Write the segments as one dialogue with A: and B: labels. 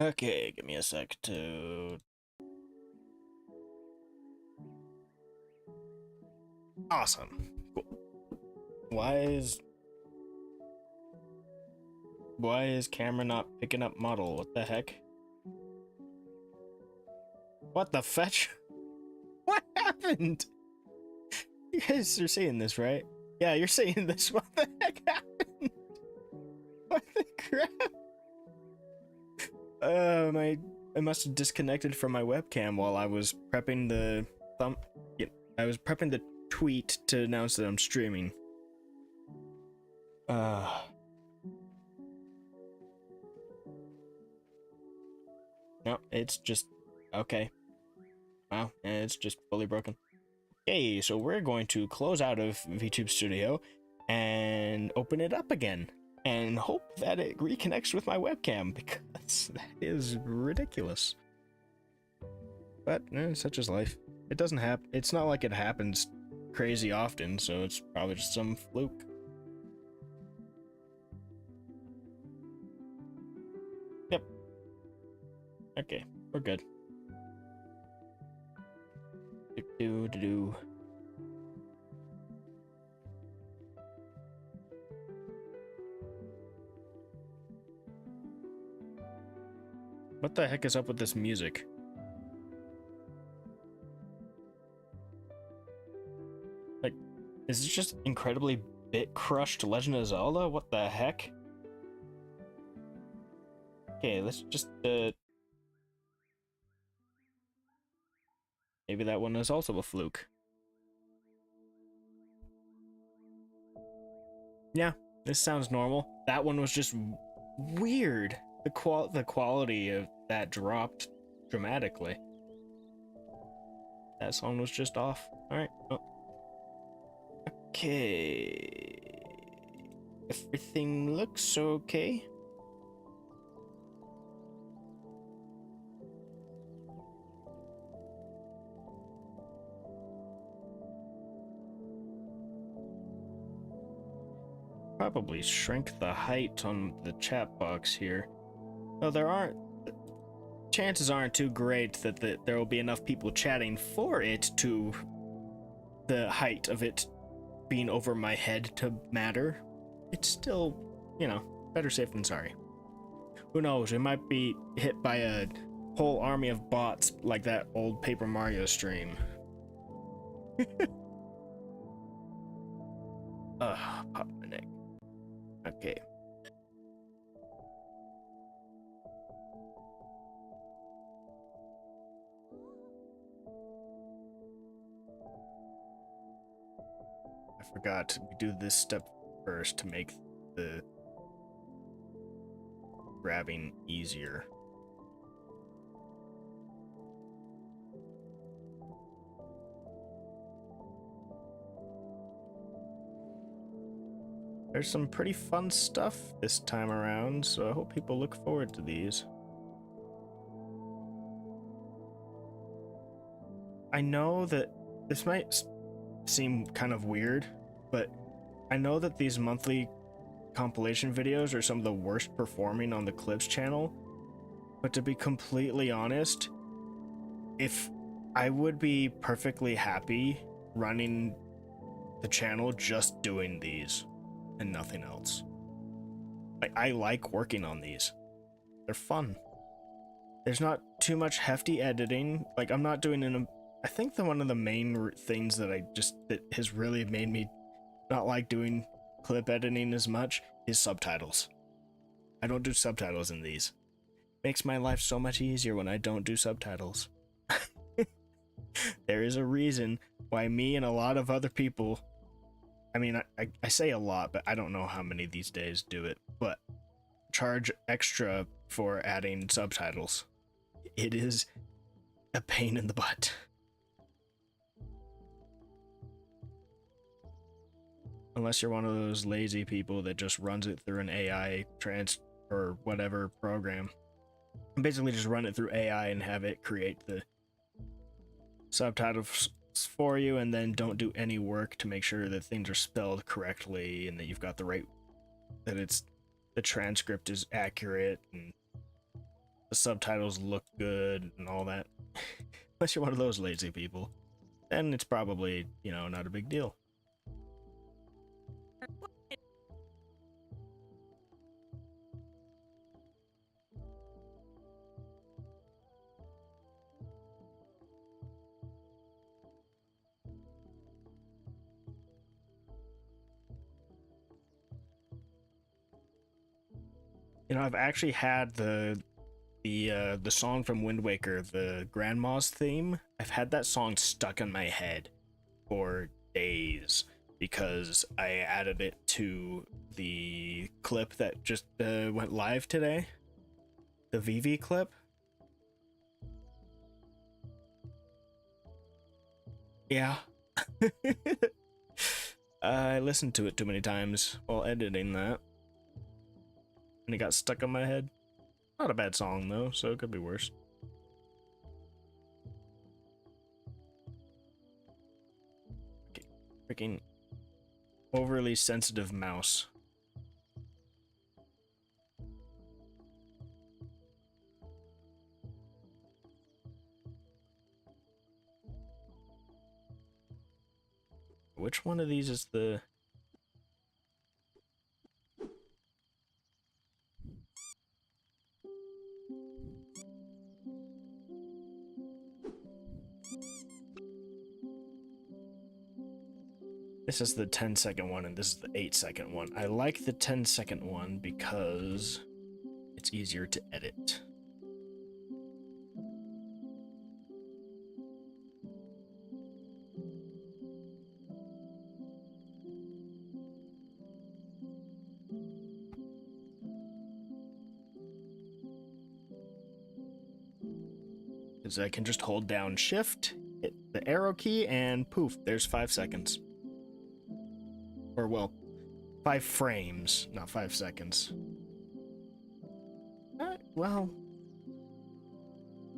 A: Okay, give me a sec to... Awesome. Cool. Why is... Why is camera not picking up model? What the heck? What the fetch? What happened? You guys are seeing this, right? Yeah, you're seeing this. What the heck happened? What the crap? I must have disconnected from my webcam while I was prepping the thumb. Yeah, I was prepping the tweet to announce that I'm streaming. No, it's just okay. Wow, it's just fully broken. Okay, so we're going to close out of VTube Studio and open it up again and hope that it reconnects with my webcam because that is ridiculous. But such is life. It doesn't happen. It's not like it happens crazy often, so it's probably just some fluke. Yep. Okay, we're good. Do. What the heck is up with this music? Like, is this just incredibly bit crushed Legend of Zelda? What the heck? Okay, let's just maybe that one is also a fluke. Yeah, this sounds normal. That one was just weird. The quality of that dropped dramatically. That song was just off. All right. Oh. Okay. Everything looks okay. Probably shrink the height on the chat box here. Well, chances aren't too great that there will be enough people chatting for it to the height of it being over my head to matter. It's still, better safe than sorry. Who knows? It might be hit by a whole army of bots like that old Paper Mario stream. Pop my neck. Okay. I forgot we do this step first to make the grabbing easier. There's some pretty fun stuff this time around, so I hope people look forward to these. I know that this might seem kind of weird, but I know that these monthly compilation videos are some of the worst performing on the Clips channel, but to be completely honest, if I would be perfectly happy running the channel just doing these and nothing else. I like working on these. They're fun. There's not too much hefty editing. Like, I'm not doing I think one of the main things that has really made me not like doing clip editing as much is subtitles. I don't do subtitles in these. Makes my life so much easier when I don't do subtitles. There is a reason why me and a lot of other people, I mean, I say a lot, but I don't know how many these days do it, but charge extra for adding subtitles. It is a pain in the butt. Unless you're one of those lazy people that just runs it through an AI or whatever program. Basically just run it through AI and have it create the subtitles for you, and then don't do any work to make sure that things are spelled correctly and that you've got the transcript is accurate and the subtitles look good and all that. Unless you're one of those lazy people, then it's probably, you know, not a big deal. You know, I've actually had the song from Wind Waker, the Grandma's theme. I've had that song stuck in my head for days because I added it to the clip that just went live today. The VV clip. Yeah. I listened to it too many times while editing that, and it got stuck in my head. Not a bad song though, so it could be worse. Okay. Freaking overly sensitive mouse. Which one of these is the... This is the 10-second one, and this is the 8-second one. I like the 10-second one because it's easier to edit. Because I can just hold down shift, hit the arrow key, and poof, there's 5 seconds. Or, well, 5 frames, not 5 seconds. Well,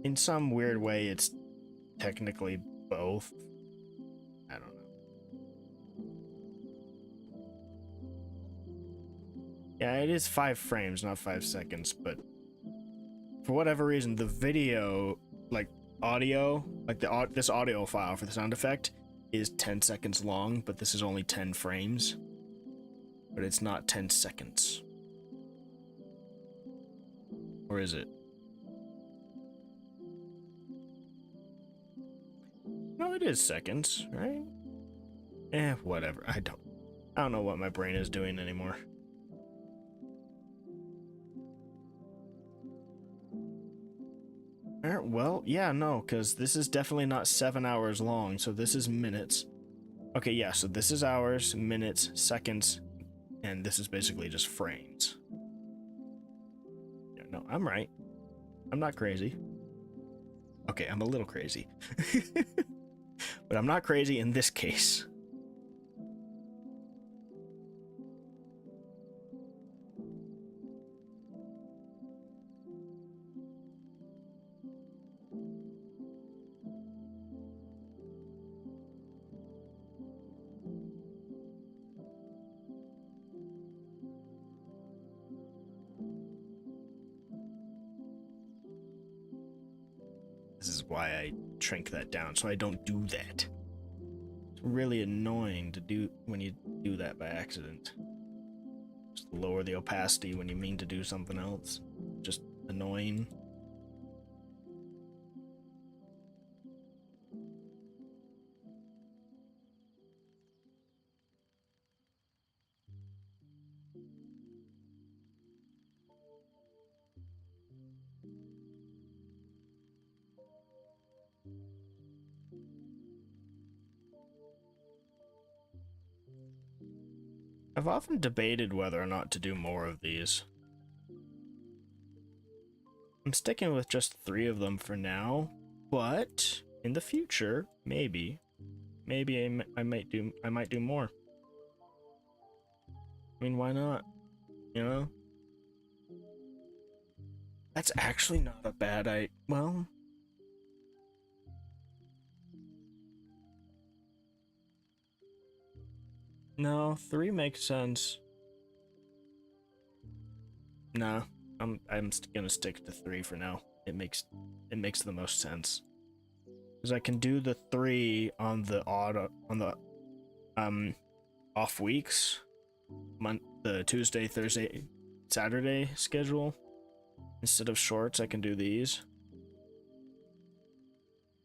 A: in some weird way, it's technically both. I don't know. Yeah, it is 5 frames, not 5 seconds, but for whatever reason, the video, like audio, like this audio file for the sound effect is 10 seconds long, but this is only 10 frames. But it's not 10 seconds. Or is it? No, it is seconds, right? Whatever. I don't know what my brain is doing anymore. Alright, well, yeah, no, because this is definitely not 7 hours long, so this is minutes. Okay, yeah, so this is hours, minutes, seconds, and this is basically just frames. Yeah, no, I'm right. I'm not crazy. Okay, I'm a little crazy. But I'm not crazy in this case. This is why I shrink that down, so I don't do that. It's really annoying to do when you do that by accident. Just lower the opacity when you mean to do something else. Just annoying. I've often debated whether or not to do more of these. I'm sticking with just 3 of them for now, but in the future, maybe I might do more. I mean, why not? You know? That's actually not a bad well, no, 3 makes sense. Nah, I'm gonna stick to 3 for now. It makes the most sense. Because I can do the 3 on the off weeks, the Tuesday, Thursday, Saturday schedule. Instead of shorts, I can do these.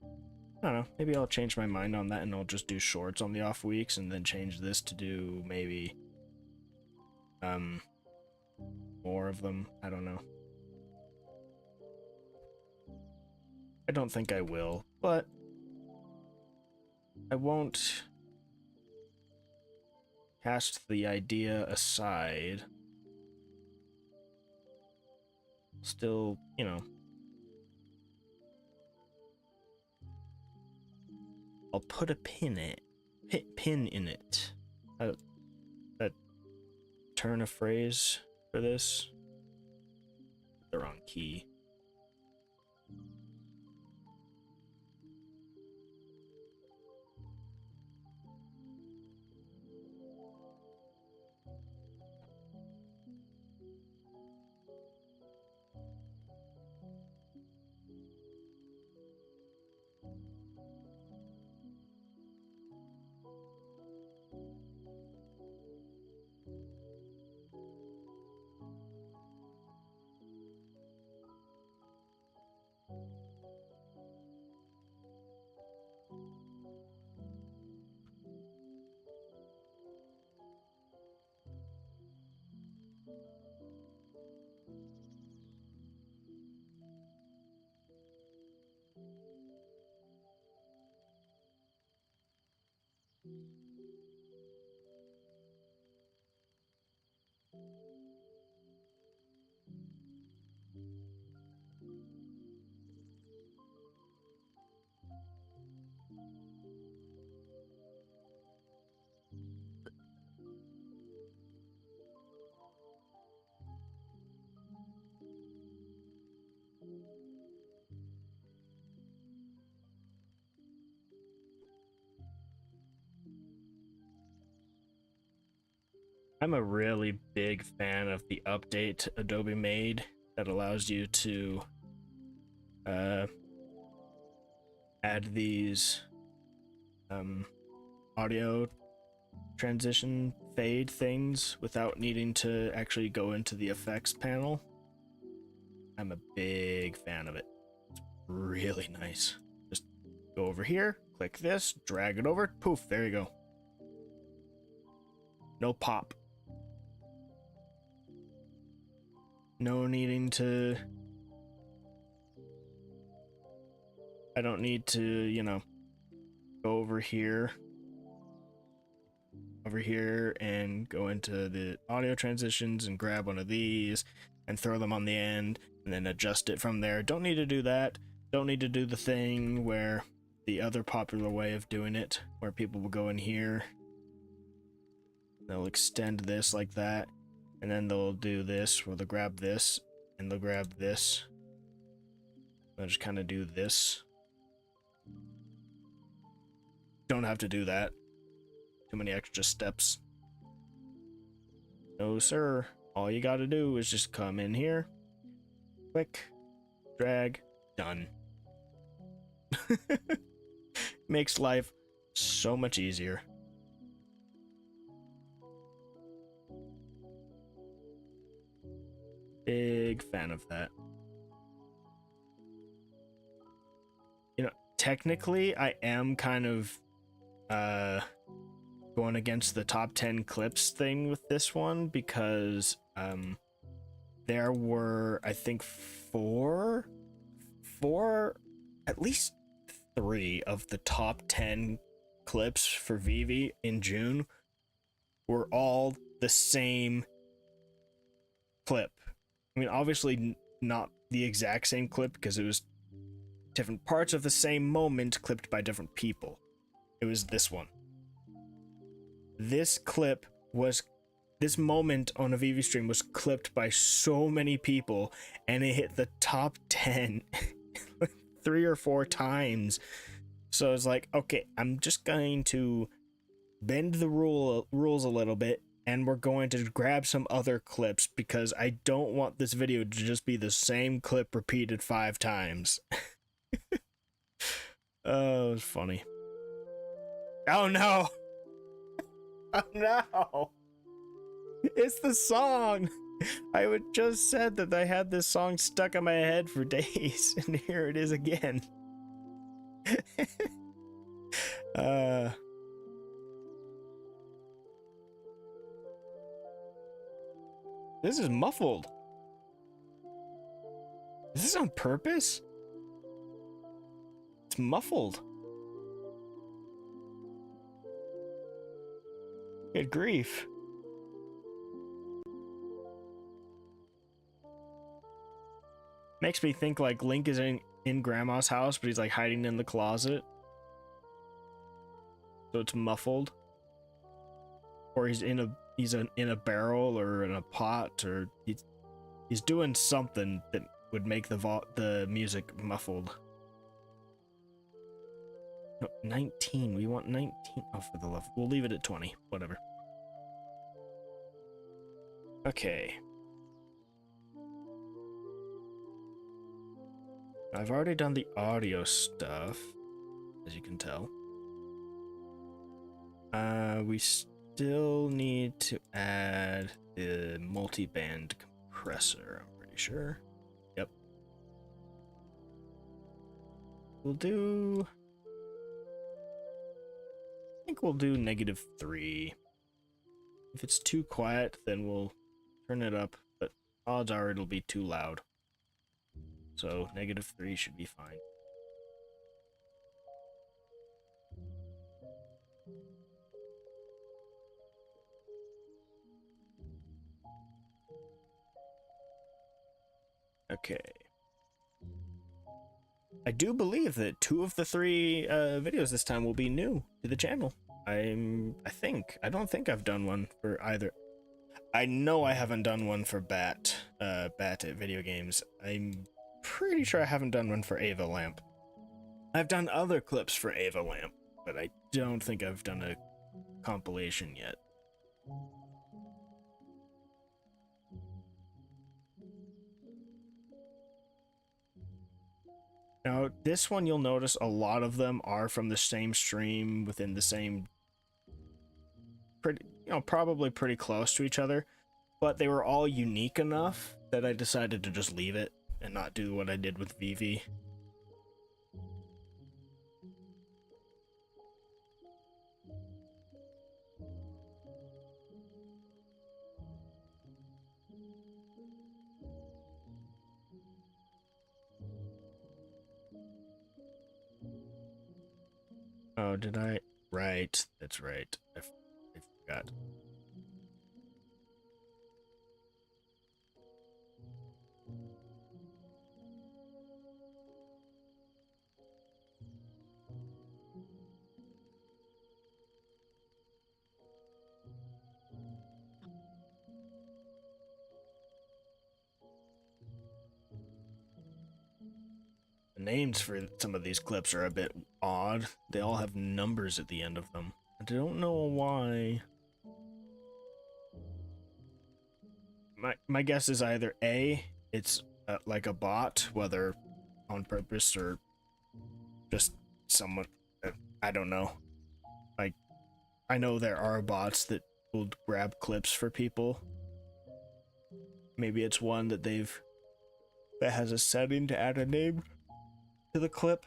A: I don't know, maybe I'll change my mind on that and I'll just do shorts on the off weeks and then change this to do maybe more of them. I don't know. I don't think I will, but I won't cast the idea aside. Still, you know, I'll put a pin in it. That turn of phrase for this. The wrong key. I'm a really big fan of the update Adobe made that allows you to add these audio transition fade things without needing to actually go into the effects panel. I'm a big fan of it. It's really nice. Just go over here, click this, drag it over, poof, there you go. No pop. No needing to... I don't need to, you know, go over here and go into the audio transitions and grab one of these and throw them on the end and then adjust it from there. Don't need to do that. Don't need to do the thing where the other popular way of doing it, where people will go in here, they'll extend this like that, and then they'll do this where they'll grab this and they'll grab this. They'll just kind of do this. Don't have to do that. Too many extra steps. No, sir. All you gotta do is just come in here, click, drag, done. Makes life so much easier. Big fan of that. You know, technically, I am kind of going against the top 10 clips thing with this one because there were, I think, at least 3 of the top 10 clips for Vivi in June were all the same clip. I mean, obviously not the exact same clip because it was different parts of the same moment clipped by different people. It was this one. This clip was, this moment on a Vivi stream was clipped by so many people and it hit the top 10 3 or 4 times. So I was like, okay, I'm just going to bend the rules a little bit and we're going to grab some other clips because I don't want this video to just be the same clip repeated 5 times. Oh, it was funny. Oh no! Oh no! It's the song! I would just said that I had this song stuck in my head for days, and here it is again. This is muffled. Is this on purpose? It's muffled. Good grief. Makes me think like Link is in Grandma's house, but he's like hiding in the closet. So it's muffled. Or he's in a barrel or in a pot, or he's doing something that would make the music muffled. No, 19. We want 19. Oh, for the love. We'll leave it at 20. Whatever. Okay. I've already done the audio stuff, as you can tell. We still need to add the multi-band compressor, I'm pretty sure. Yep. We'll do... I think we'll do -3. If it's too quiet, then we'll turn it up, but odds are it'll be too loud. So -3 should be fine. Okay. I do believe that 2 of the 3 videos this time will be new to the channel. I don't think I've done one for either. I know I haven't done one for Bat at Video Games. I'm pretty sure I haven't done one for Ava Lamp. I've done other clips for Ava Lamp, but I don't think I've done a compilation yet. Now, this one you'll notice a lot of them are from the same stream within the same, probably pretty close to each other, but they were all unique enough that I decided to just leave it and not do what I did with Vivi. Oh, did I? Right, that's right. I forgot. The names for some of these clips are a bit odd. They all have numbers at the end of them. I don't know why. My guess is either A, it's like a bot, whether on purpose or just someone, I don't know. Like, I know there are bots that will grab clips for people. Maybe it's one that that has a setting to add a name to the clip.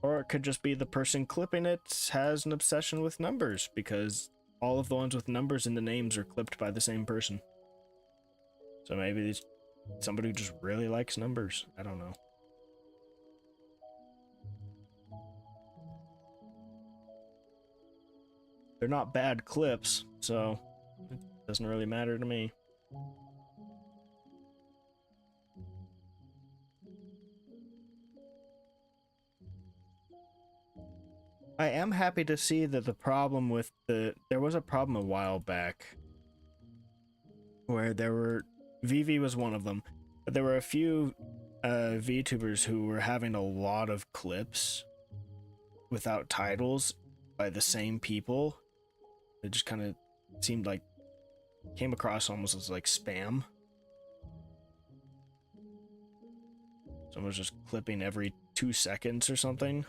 A: Or it could just be the person clipping it has an obsession with numbers, because all of the ones with numbers in the names are clipped by the same person. So maybe it's somebody who just really likes numbers. I don't know. They're not bad clips, so it doesn't really matter to me. I am happy to see that the problem with there was a problem a while back where Vivi was one of them, but there were a few VTubers who were having a lot of clips without titles, by the same people. It just kind of seemed like came across almost as like spam. Someone was just clipping every 2 seconds or something.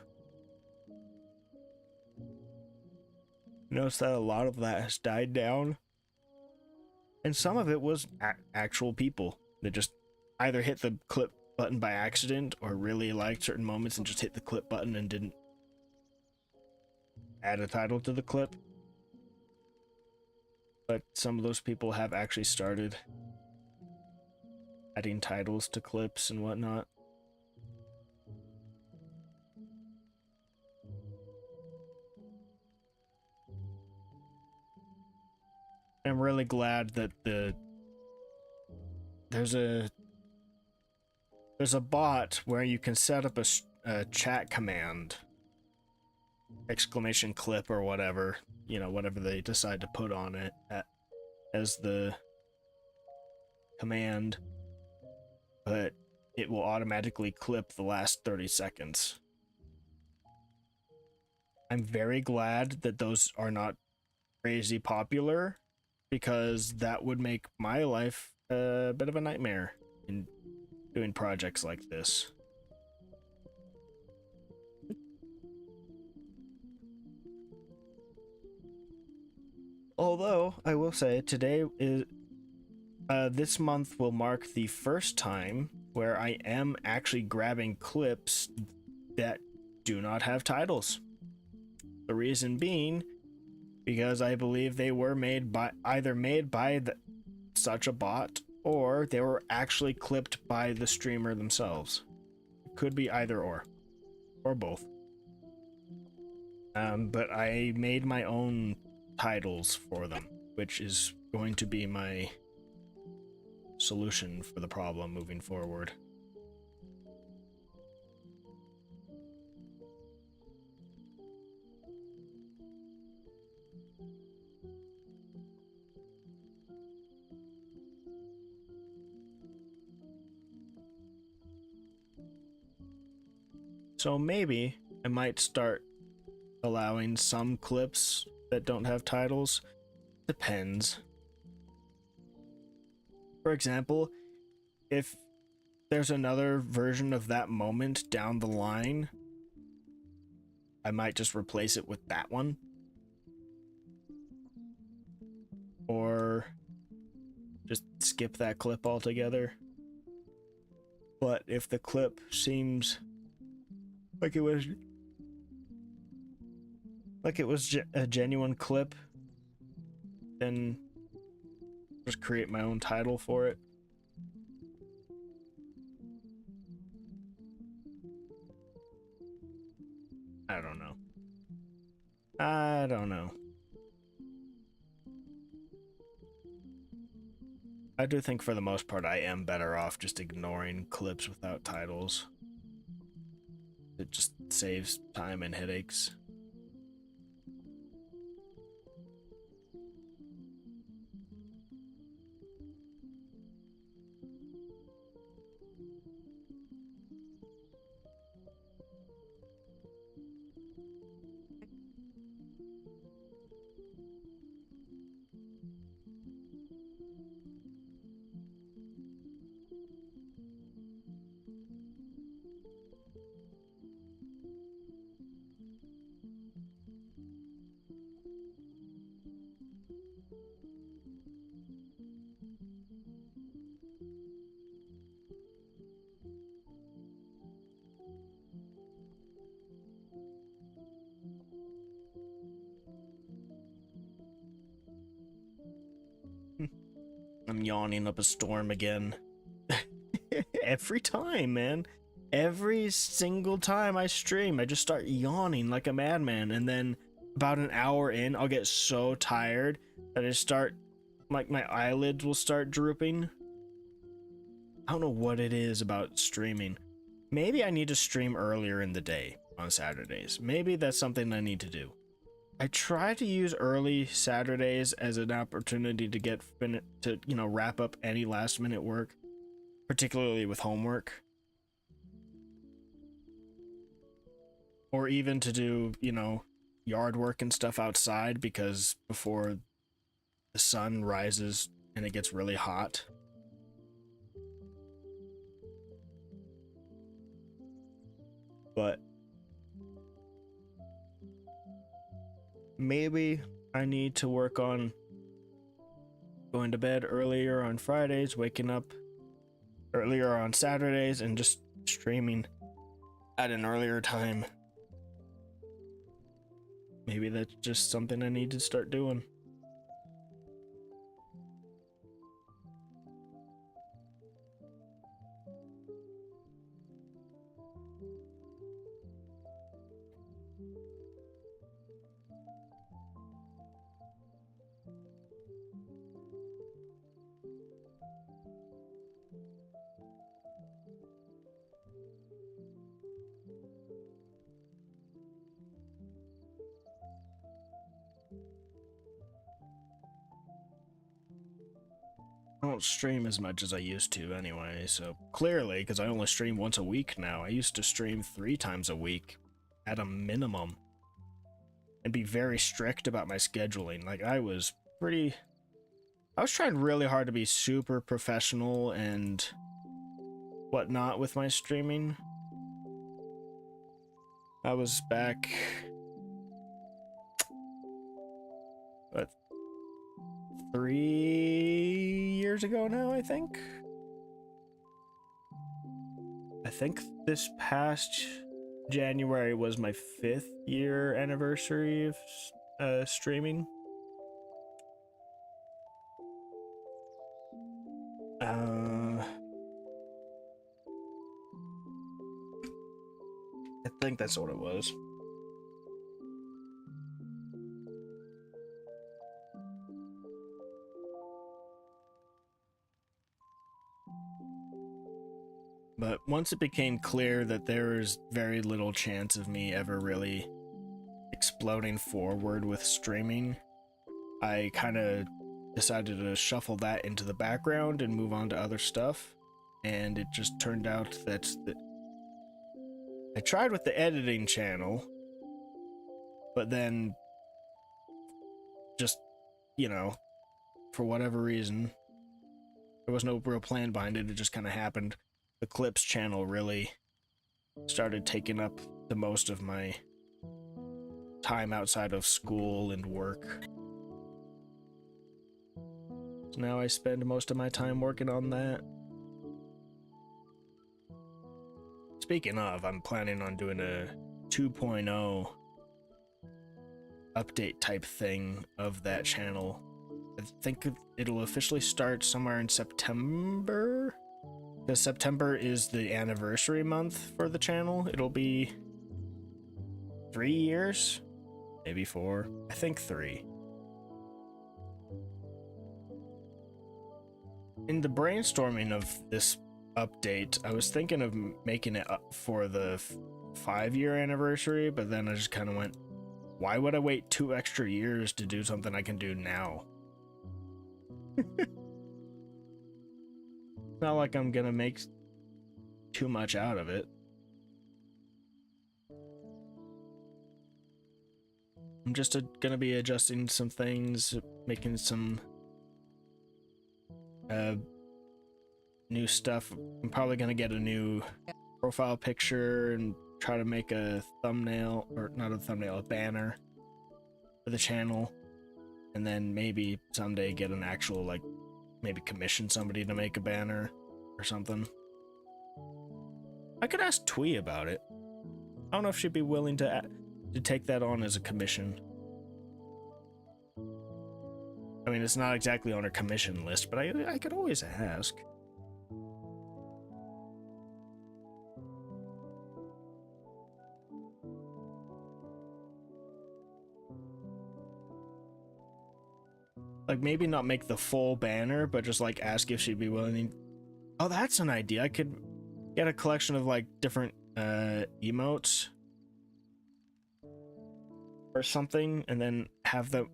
A: Notice that a lot of that has died down. And some of it was actual people that just either hit the clip button by accident or really liked certain moments and just hit the clip button and didn't add a title to the clip. But some of those people have actually started adding titles to clips and whatnot. I'm really glad that there's a bot where you can set up a chat command, exclamation clip or whatever, you know, whatever they decide to put on it as the command, but it will automatically clip the last 30 seconds. I'm very glad that those are not crazy popular, because that would make my life a bit of a nightmare in doing projects like this. Although, I will say, today is... this month will mark the first time where I am actually grabbing clips that do not have titles. The reason being, because I believe they were either made by such a bot, or they were actually clipped by the streamer themselves. It could be either or both. But I made my own titles for them, which is going to be my solution for the problem moving forward. So maybe I might start allowing some clips that don't have titles. Depends. For example, if there's another version of that moment down the line, I might just replace it with that one. Or just skip that clip altogether. But if the clip seems like it was a genuine clip, then just create my own title for it. I don't know. I do think for the most part I am better off just ignoring clips without titles. It just saves time and headaches. I'm yawning up a storm again. Every time, man. Every single time I stream, I just start yawning like a madman, and then about an hour in, I'll get so tired that I start, like, my eyelids will start drooping. I don't know what it is about streaming. Maybe I need to stream earlier in the day on Saturdays. Maybe that's something I need to do. I try to use early Saturdays as an opportunity to get wrap up any last minute work, particularly with homework. Or even to do, yard work and stuff outside, because before the sun rises and it gets really hot. But maybe I need to work on going to bed earlier on Fridays, waking up earlier on Saturdays, and just streaming at an earlier time. Maybe that's just something I need to start doing. I don't stream as much as I used to anyway, so clearly, because I only stream once a week now. I used to stream 3 times a week at a minimum and be very strict about my scheduling. Like, I was trying really hard to be super professional and whatnot with my streaming. I was back, what, 3 years ago now, I think? I think this past January was my 5th year anniversary of streaming. I think that's what it was. But once it became clear that there was very little chance of me ever really exploding forward with streaming, I kind of decided to shuffle that into the background and move on to other stuff. And it just turned out that I tried with the editing channel, but then just, you know, for whatever reason, there was no real plan behind it. It just kind of happened. The clips channel really started taking up the most of my time outside of school and work. So now I spend most of my time working on that. Speaking of, I'm planning on doing a 2.0 update type thing of that channel. I think it'll officially start somewhere in September, because September is the anniversary month for the channel. It'll be 3 years, maybe 4, I think 3. In the brainstorming of this update, I was thinking of making it up for the 5-year anniversary, but then I just kind of went, why would I wait 2 extra years to do something I can do now? Not like I'm gonna make too much out of it. I'm just gonna be adjusting some things, making some new stuff. I'm probably gonna get a new profile picture and try to make a thumbnail, or not a thumbnail, a banner for the channel, and then maybe someday get an actual, like, maybe commission somebody to make a banner or something. I could ask Twee about it. I don't know if she'd be willing to take that on as a commission. I mean, it's not exactly on her commission list, but I could always ask. Like, maybe not make the full banner, but just, like, ask if she'd be willing. Oh, that's an idea. I could get a collection of, like, different emotes or something, and then have them,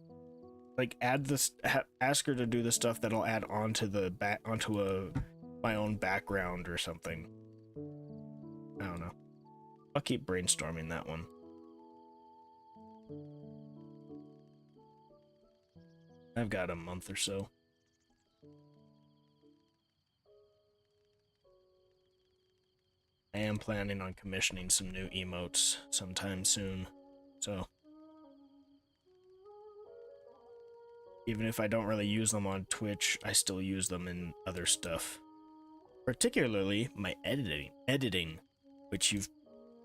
A: like, add this, ask her to do the stuff that'll add onto the my own background or something. I don't know. I'll keep brainstorming that one. I've got a month or so. I am planning on commissioning some new emotes sometime soon, so even if I don't really use them on Twitch, I still use them in other stuff. Particularly my editing, which you've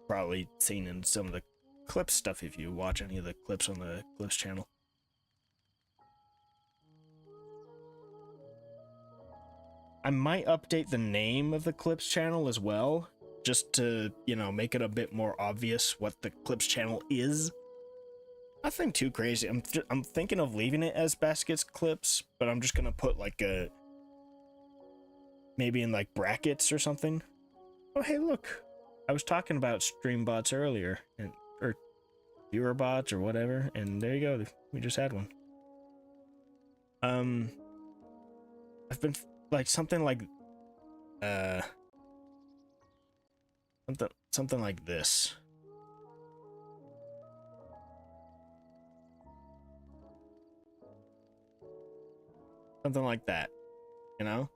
A: probably seen in some of the clips stuff if you watch any of the clips on the Clips channel. I might update the name of the Clips channel as well, just to, you know, make it a bit more obvious what the Clips channel is. Nothing too crazy. I'm thinking of leaving it as Baskets Clips, but I'm just gonna put like a, maybe in like brackets or something. Oh hey, look, I was talking about stream bots earlier, and or viewer bots or whatever, and there you go. We just had one. I've been like something like something like this. Something like that, you know?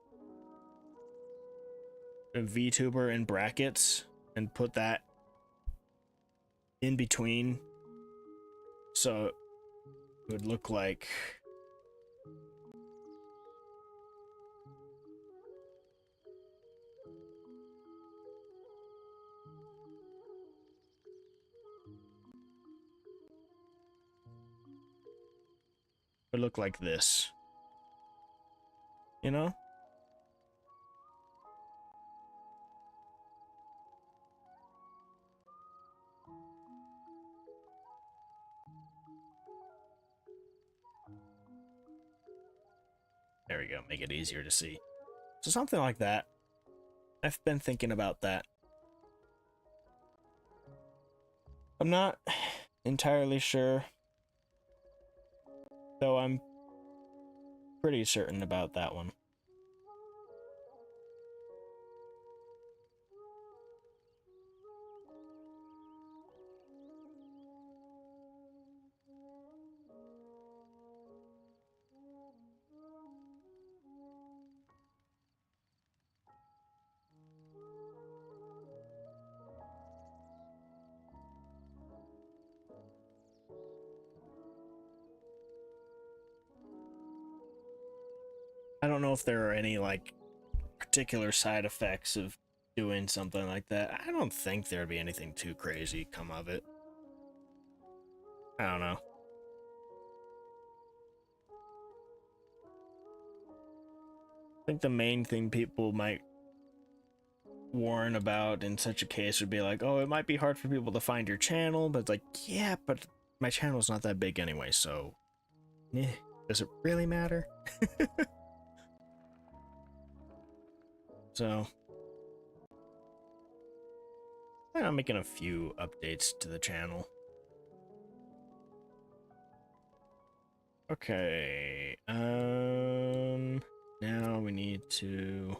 A: A VTuber in brackets and put that in between, so it would look like this, you know? There we go, make it easier to see. So something like that. I've been thinking about that. I'm not entirely sure, though I'm pretty certain about that one. I don't know if there are any like particular side effects of doing something like that. I don't think there'd be anything too crazy come of it. I don't know. I think the main thing people might warn about in such a case would be like, oh, it might be hard for people to find your channel, but it's like, yeah, but my channel's not that big anyway, so does it really matter? So I'm making a few updates to the channel. Okay, now we need to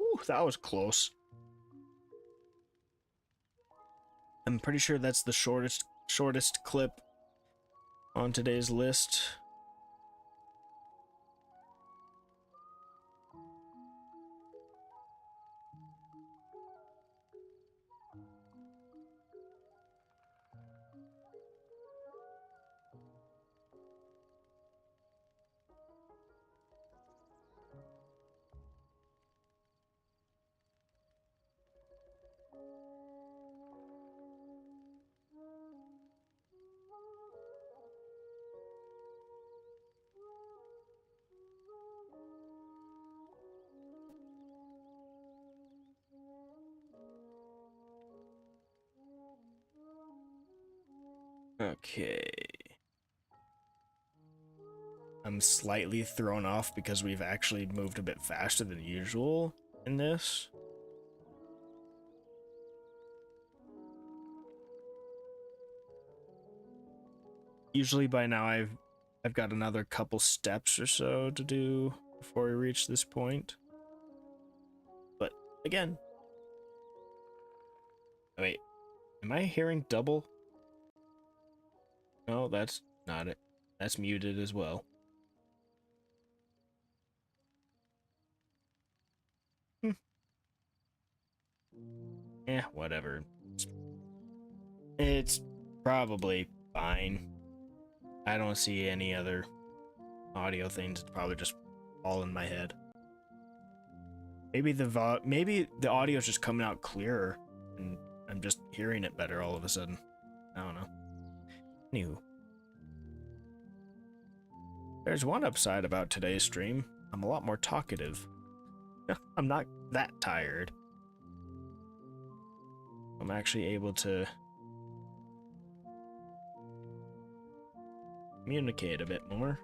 A: ooh, that was close. I'm pretty sure that's the shortest clip on today's list. Okay. I'm slightly thrown off because we've actually moved a bit faster than usual in this. Usually by now I've I've got another couple steps or so to do before we reach this point. But again, wait, am I hearing double? No, that's not it. That's muted as well. Whatever. It's probably fine. I don't see any other audio things. It's probably just all in my head. Maybe the audio is just coming out clearer, and I'm just hearing it better all of a sudden. I don't know. Anywho, there's one upside about today's stream. I'm a lot more talkative. I'm not that tired. I'm actually able to communicate a bit more.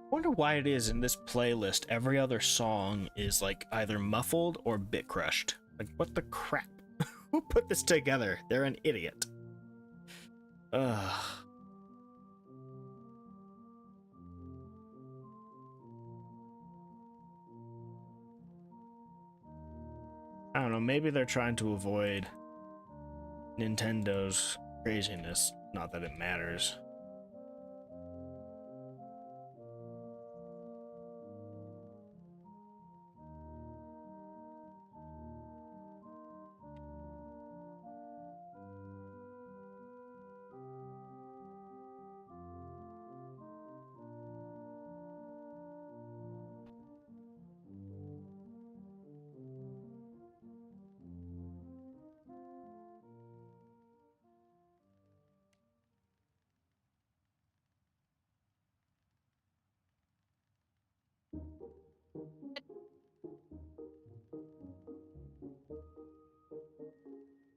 A: I wonder why it is in this playlist every other song is like either muffled or bit crushed. Like, what the crap? Who put this together? They're an idiot. Ugh. I don't know, maybe they're trying to avoid Nintendo's craziness. Not that it matters.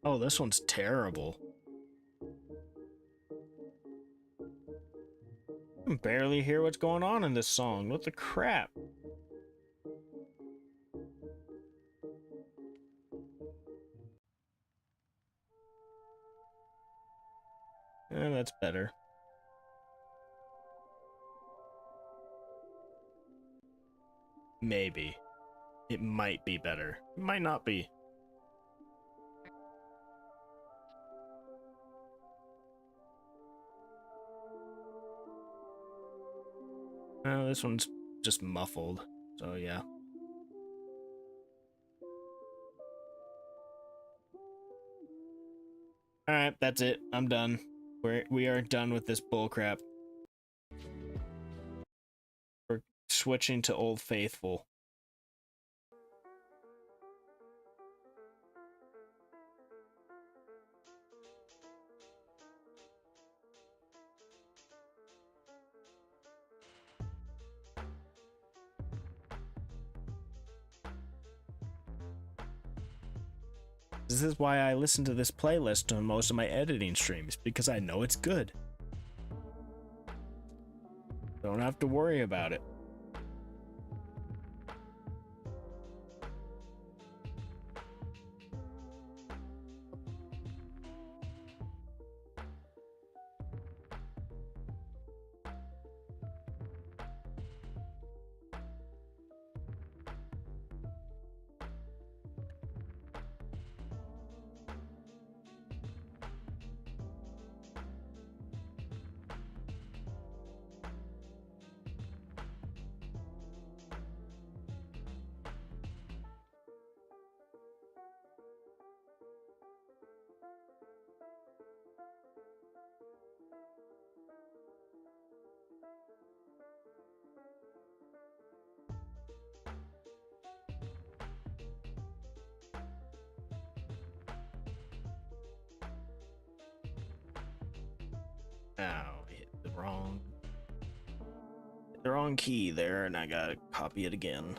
A: Oh, this one's terrible. I can barely hear what's going on in this song. What the crap? That's better. Maybe. It might be better. It might not be. This one's just muffled. So yeah. Alright, that's it. I'm done. We are done with this bullcrap. We're switching to Old Faithful. This is why I listen to this playlist on most of my editing streams, because I know it's good. Don't have to worry about it. Now hit the wrong key there, and I gotta copy it again.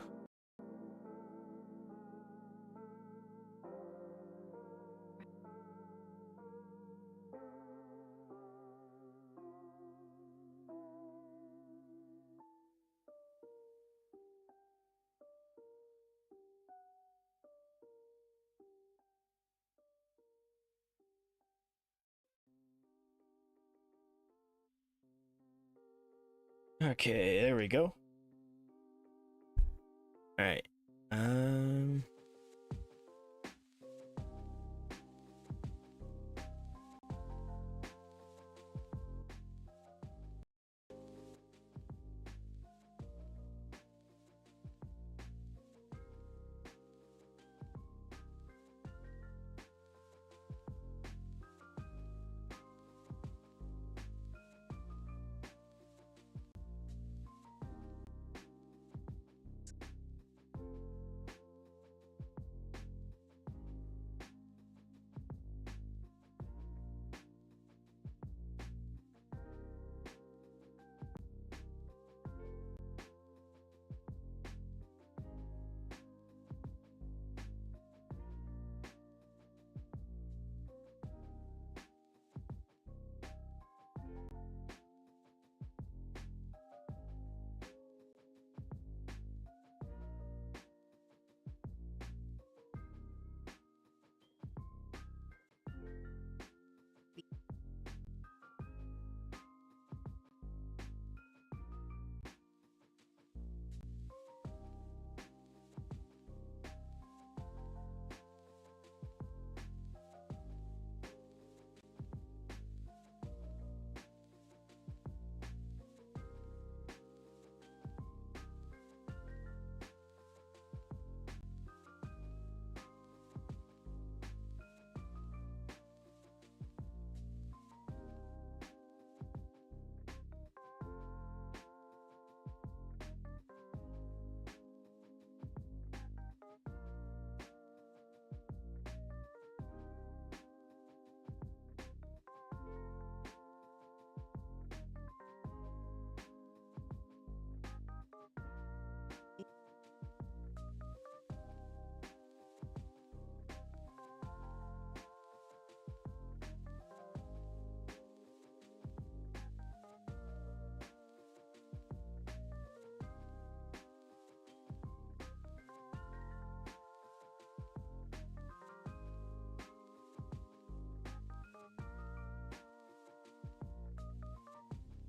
A: Okay, there we go. All right.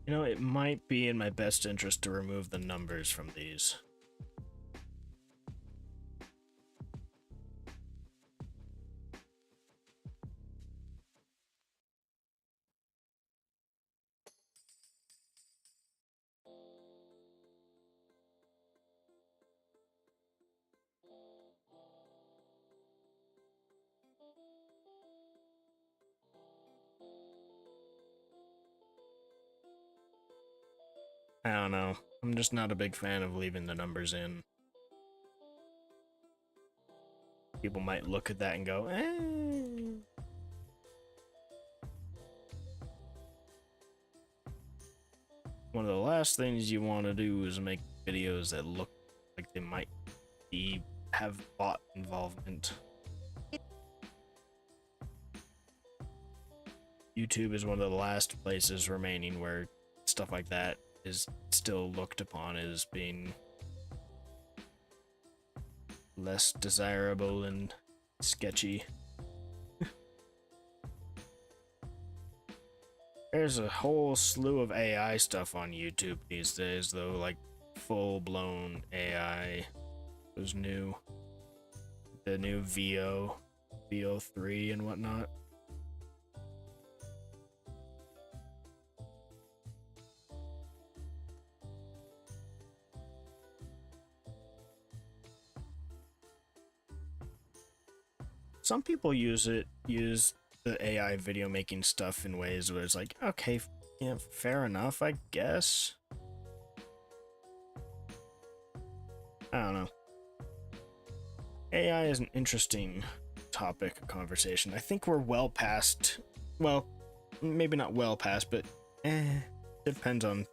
A: You know, it might be in my best interest to remove the numbers from these. I don't know. I'm just not a big fan of leaving the numbers in. People might look at that and go, eh. One of the last things you want to do is make videos that look like they might have bot involvement. YouTube is one of the last places remaining where stuff like that is still looked upon as being less desirable and sketchy. There's a whole slew of AI stuff on YouTube these days, though, like full-blown AI. Those new, the new VO3 and whatnot. Some people use the AI video making stuff in ways where it's like, okay, yeah, fair enough, I guess. I don't know. AI is an interesting topic of conversation. I think we're well past, well, maybe not well past, but depends on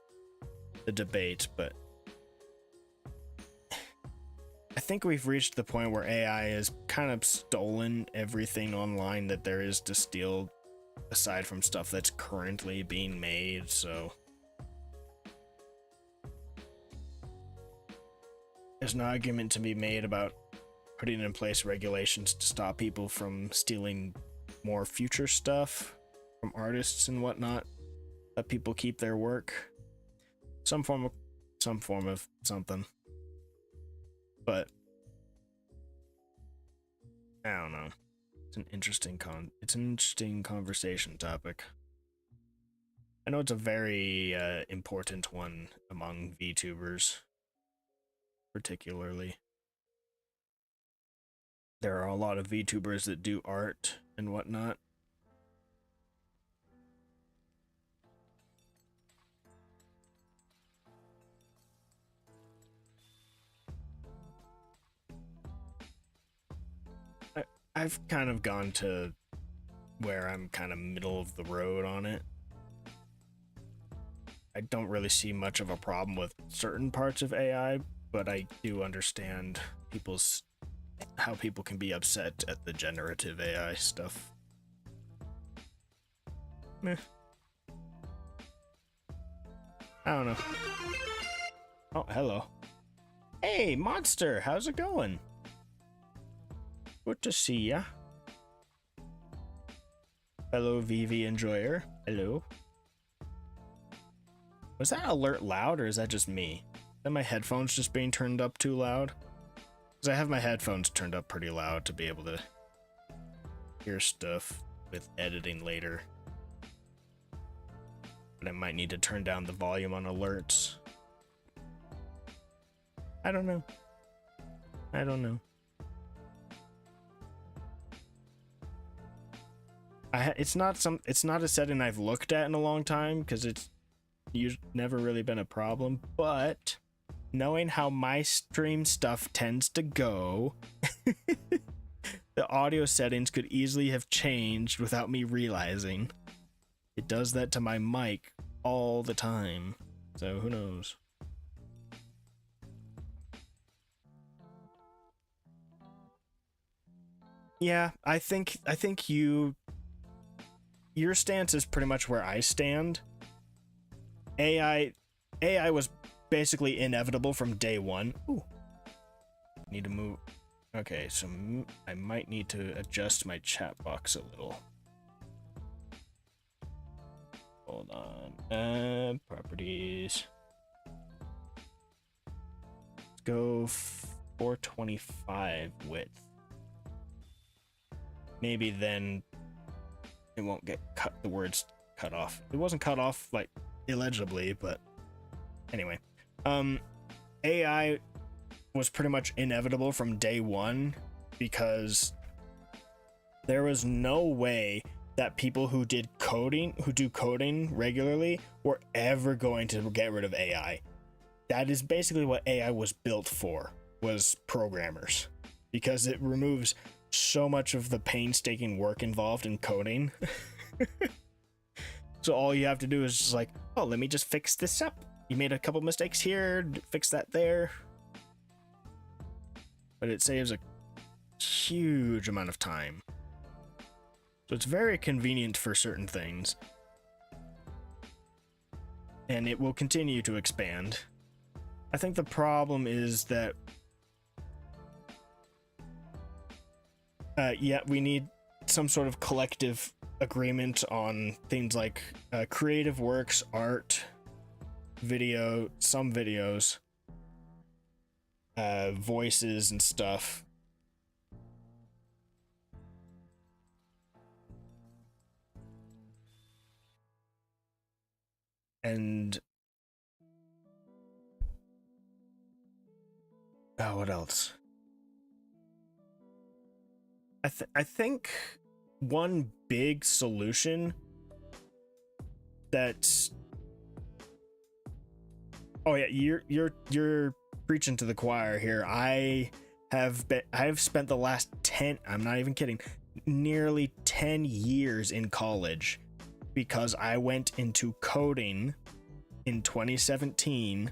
A: the debate, but I think we've reached the point where AI has kind of stolen everything online that there is to steal, aside from stuff that's currently being made, so there's an argument to be made about putting in place regulations to stop people from stealing more future stuff from artists and whatnot. Let people keep their work. Some form of something. But I don't know. It's an interesting conversation topic. I know it's a very important one among VTubers, particularly. There are a lot of VTubers that do art and whatnot. I've kind of gone to where I'm kind of middle of the road on it. I don't really see much of a problem with certain parts of AI, but I do understand how people can be upset at the generative AI stuff. Meh. I don't know. Oh, hello. Hey, Monster, how's it going? Good to see ya. Hello, VV Enjoyer. Hello. Was that alert loud, or is that just me? Is that my headphones just being turned up too loud? Because I have my headphones turned up pretty loud to be able to hear stuff with editing later. But I might need to turn down the volume on alerts. I don't know. I don't know. It's not a setting I've looked at in a long time because it's never really been a problem, but knowing how my stream stuff tends to go, the audio settings could easily have changed without me realizing. It does that to my mic all the time, so who knows. Yeah, I think your stance is pretty much where I stand. AI was basically inevitable from day one. Ooh. Need to move. Okay, so I might need to adjust my chat box a little. Hold on. Properties. Let's go 425 width. Maybe then it won't get the words cut off. It wasn't cut off like illegibly, but anyway. AI was pretty much inevitable from day one because there was no way that people who do coding regularly were ever going to get rid of AI. That is basically what AI was built for, was programmers, because it removes so much of the painstaking work involved in coding. So all you have to do is just like, oh, let me just fix this up. You made a couple mistakes here, fix that there. But it saves a huge amount of time. So it's very convenient for certain things. And it will continue to expand. I think the problem is that yeah, we need some sort of collective agreement on things like creative works, art, video, some videos, voices and stuff. And what else? I think one big solution that's oh yeah, you're preaching to the choir here. I've spent the last 10, I'm not even kidding, nearly 10 years in college because I went into coding in 2017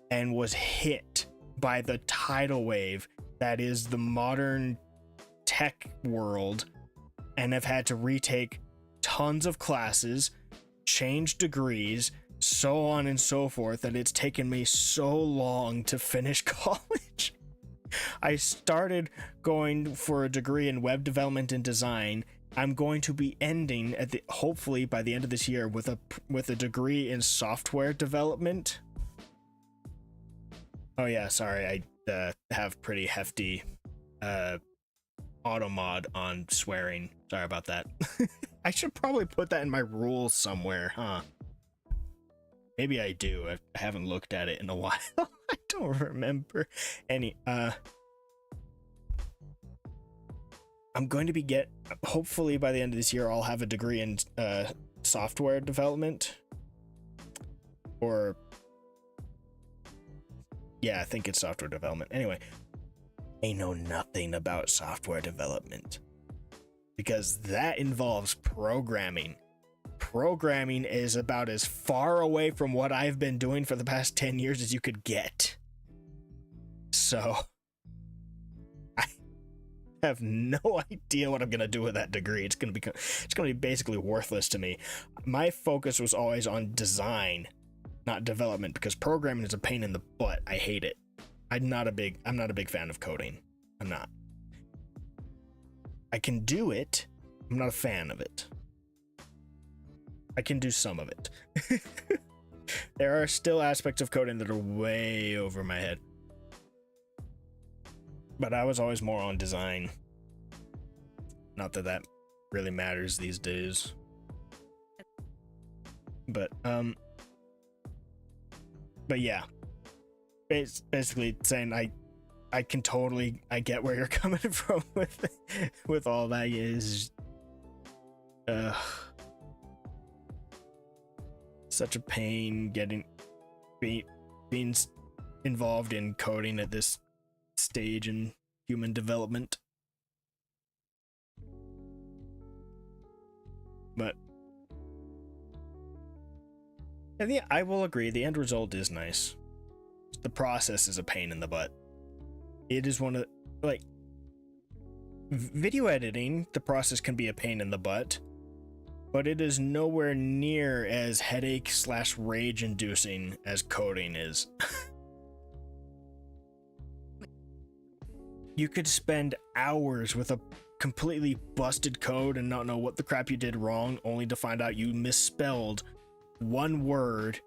A: and was hit by the tidal wave that is the modern tech world, and have had to retake tons of classes, change degrees, so on and so forth, that it's taken me so long to finish college. I started going for a degree in web development and design. I'm going to be ending at hopefully by the end of this year with a degree in software development. Oh yeah, sorry, I have pretty hefty auto mod on swearing. Sorry about that. I should probably put that in my rules somewhere, huh? Maybe I do. I haven't looked at it in a while. I don't remember any. I'm going to be hopefully by the end of this year I'll have a degree in software development, or yeah, I think it's software development. Anyway, I know nothing about software development because that involves programming. Programming is about as far away from what I've been doing for the past 10 years as you could get. So I have no idea what I'm going to do with that degree. It's going to be basically worthless to me. My focus was always on design, not development, because programming is a pain in the butt. I hate it. I'm not a big fan of coding. I'm not. I can do it. I'm not a fan of it. I can do some of it. There are still aspects of coding that are way over my head. But I was always more on design. Not that that really matters these days. But yeah. Basically saying I can totally, I get where you're coming from with all that is such a pain being involved in coding at this stage in human development. But yeah, I will agree, the end result is nice. The process is a pain in the butt. It is one of, like, video editing, the process can be a pain in the butt, but it is nowhere near as headache/rage inducing as coding is. You could spend hours with a completely busted code and not know what the crap you did wrong, only to find out you misspelled one word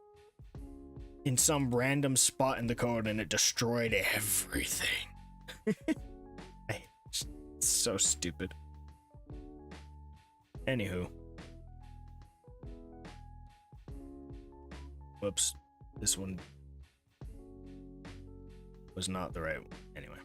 A: in some random spot in the code and it destroyed everything. It's so stupid. Anywho. Whoops. This one was not the right one. Anyway.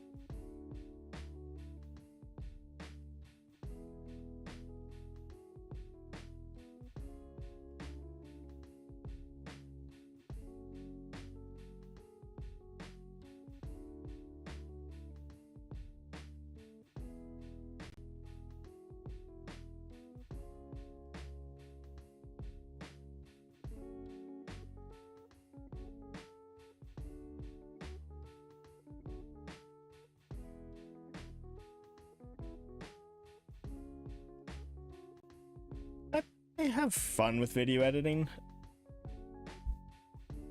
A: I have fun with video editing.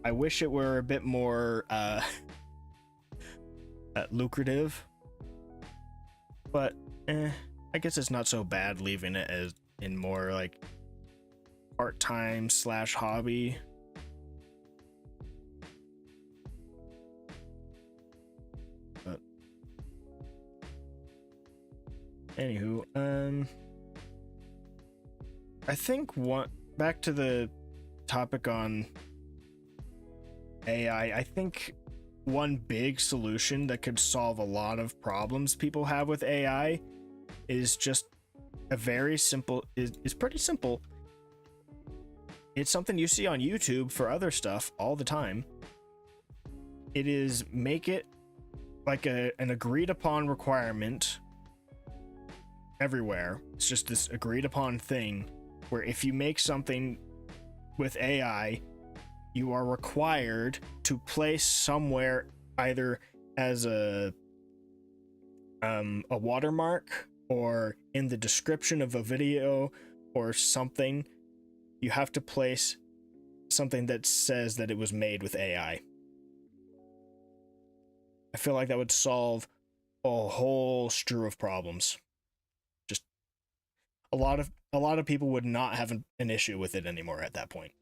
A: I wish it were a bit more lucrative, but I guess it's not so bad leaving it as in more like part-time / hobby. But anywho, I think back to the topic on AI, I think one big solution that could solve a lot of problems people have with AI is just a very simple, is pretty simple. It's something you see on YouTube for other stuff all the time. It is make it like an agreed upon requirement everywhere. It's just this agreed upon thing where if you make something with AI, you are required to place somewhere either as a watermark or in the description of a video or something. You have to place something that says that it was made with AI. I feel like that would solve a whole strew of problems. Just a lot of people would not have an issue with it anymore at that point.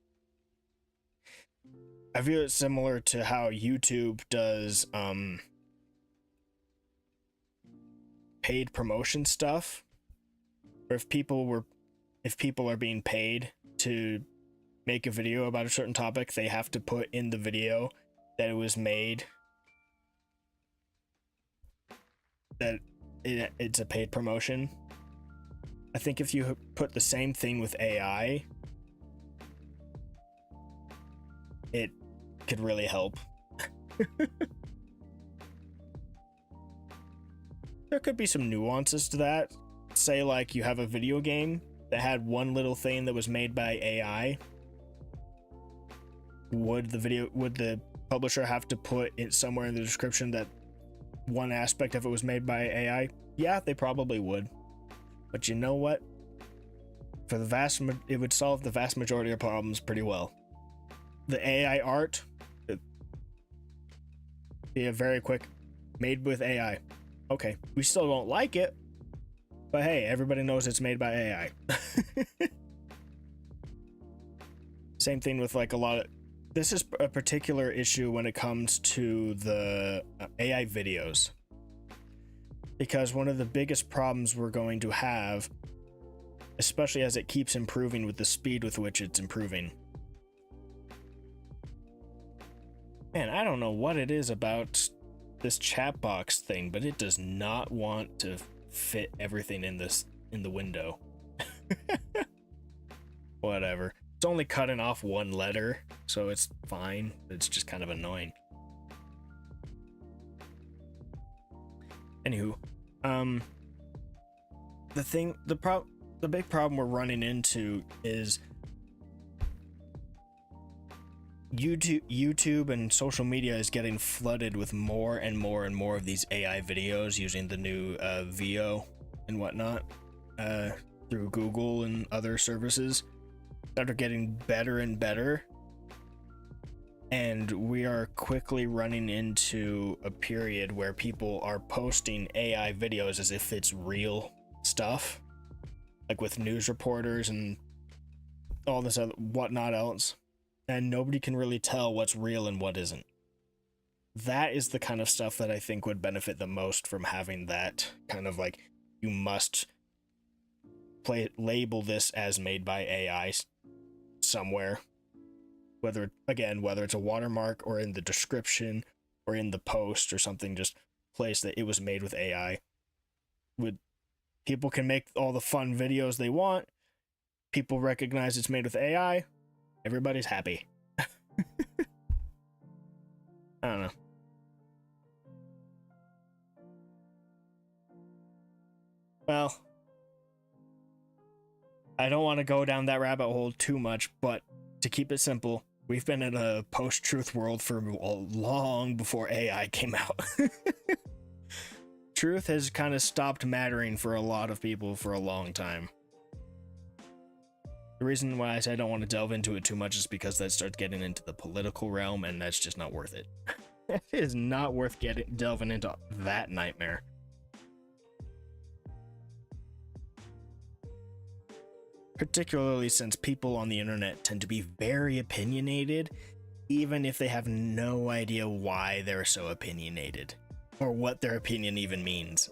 A: I view it similar to how YouTube does paid promotion stuff. Or if people are being paid to make a video about a certain topic, they have to put in the video that it was made, that it's a paid promotion. I think if you put the same thing with AI, it could really help. There could be some nuances to that. Say like you have a video game that had one little thing that was made by AI. Would the publisher have to put it somewhere in the description that one aspect of it was made by AI? Yeah, they probably would. But you know what? For it would solve the vast majority of problems pretty well. The AI art, be a very quick, made with AI. Okay, we still don't like it, but hey, everybody knows it's made by AI. Same thing with like this is a particular issue when it comes to the AI videos. Because one of the biggest problems we're going to have, especially as it keeps improving with the speed with which it's improving. Man, I don't know what it is about this chat box thing, but it does not want to fit everything in the window. Whatever. It's only cutting off one letter, so it's fine. It's just kind of annoying. Anywho, the big problem we're running into is YouTube and social media is getting flooded with more and more and more of these AI videos using the new VO and whatnot through Google and other services that are getting better and better. And we are quickly running into a period where people are posting AI videos as if it's real stuff, like with news reporters and all this other whatnot else. And nobody can really tell what's real and what isn't. That is the kind of stuff that I think would benefit the most from having that kind of like, you must label this as made by AI somewhere. Whether it's a watermark or in the description or in the post or something, just place that it was made with AI. People can make all the fun videos they want. People recognize it's made with AI. Everybody's happy. I don't know. Well, I don't want to go down that rabbit hole too much, but to keep it simple, we've been in a post-truth world for long before AI came out. Truth has kind of stopped mattering for a lot of people for a long time. The reason why I say I don't want to delve into it too much is because that starts getting into the political realm, and that's just not worth it. It is not worth delving into that nightmare. Particularly since people on the internet tend to be very opinionated, even if they have no idea why they're so opinionated, or what their opinion even means.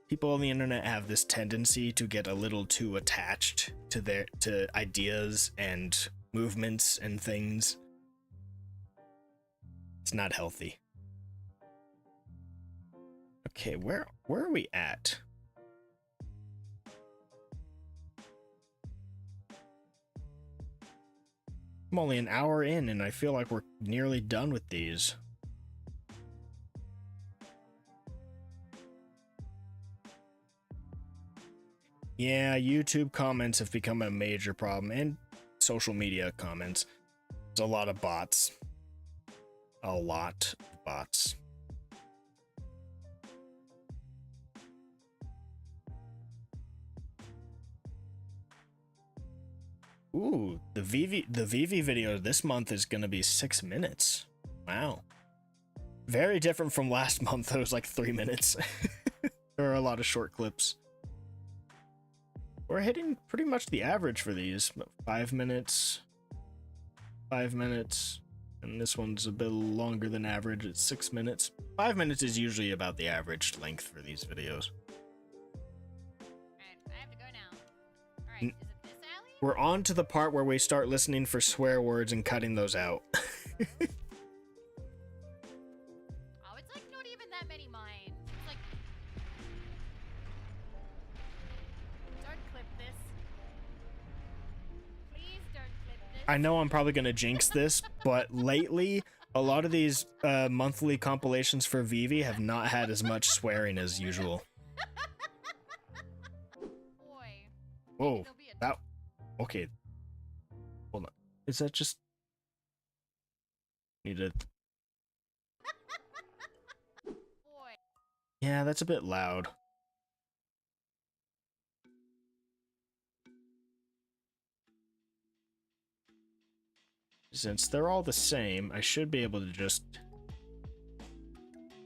A: People on the internet have this tendency to get a little too attached to ideas and movements and things. It's not healthy. Okay, where are we at? I'm only an hour in, and I feel like we're nearly done with these. Yeah, YouTube comments have become a major problem, and social media comments. There's a lot of bots. A lot of bots. Ooh, the VV video this month is gonna be 6 minutes. Wow. Very different from last month, that was like 3 minutes. There are a lot of short clips. We're hitting pretty much the average for these. 5 minutes. 5 minutes. And this one's a bit longer than average. It's 6 minutes. 5 minutes is usually about the average length for these videos.
B: Alright, I have to go now. Alright, is it this alley?
A: We're on to the part where we start listening for swear words and cutting those out.
B: Oh, it's like not even that many mines. It's like... Don't clip this. Please don't clip this.
A: I know I'm probably gonna jinx this, but lately, a lot of these monthly compilations for Vivi have not had as much swearing as usual.
B: Boy.
A: Whoa, that... Okay. Hold on. Is that just... Need to...
B: Boy.
A: Yeah, that's a bit loud. Since they're all the same, I should be able to just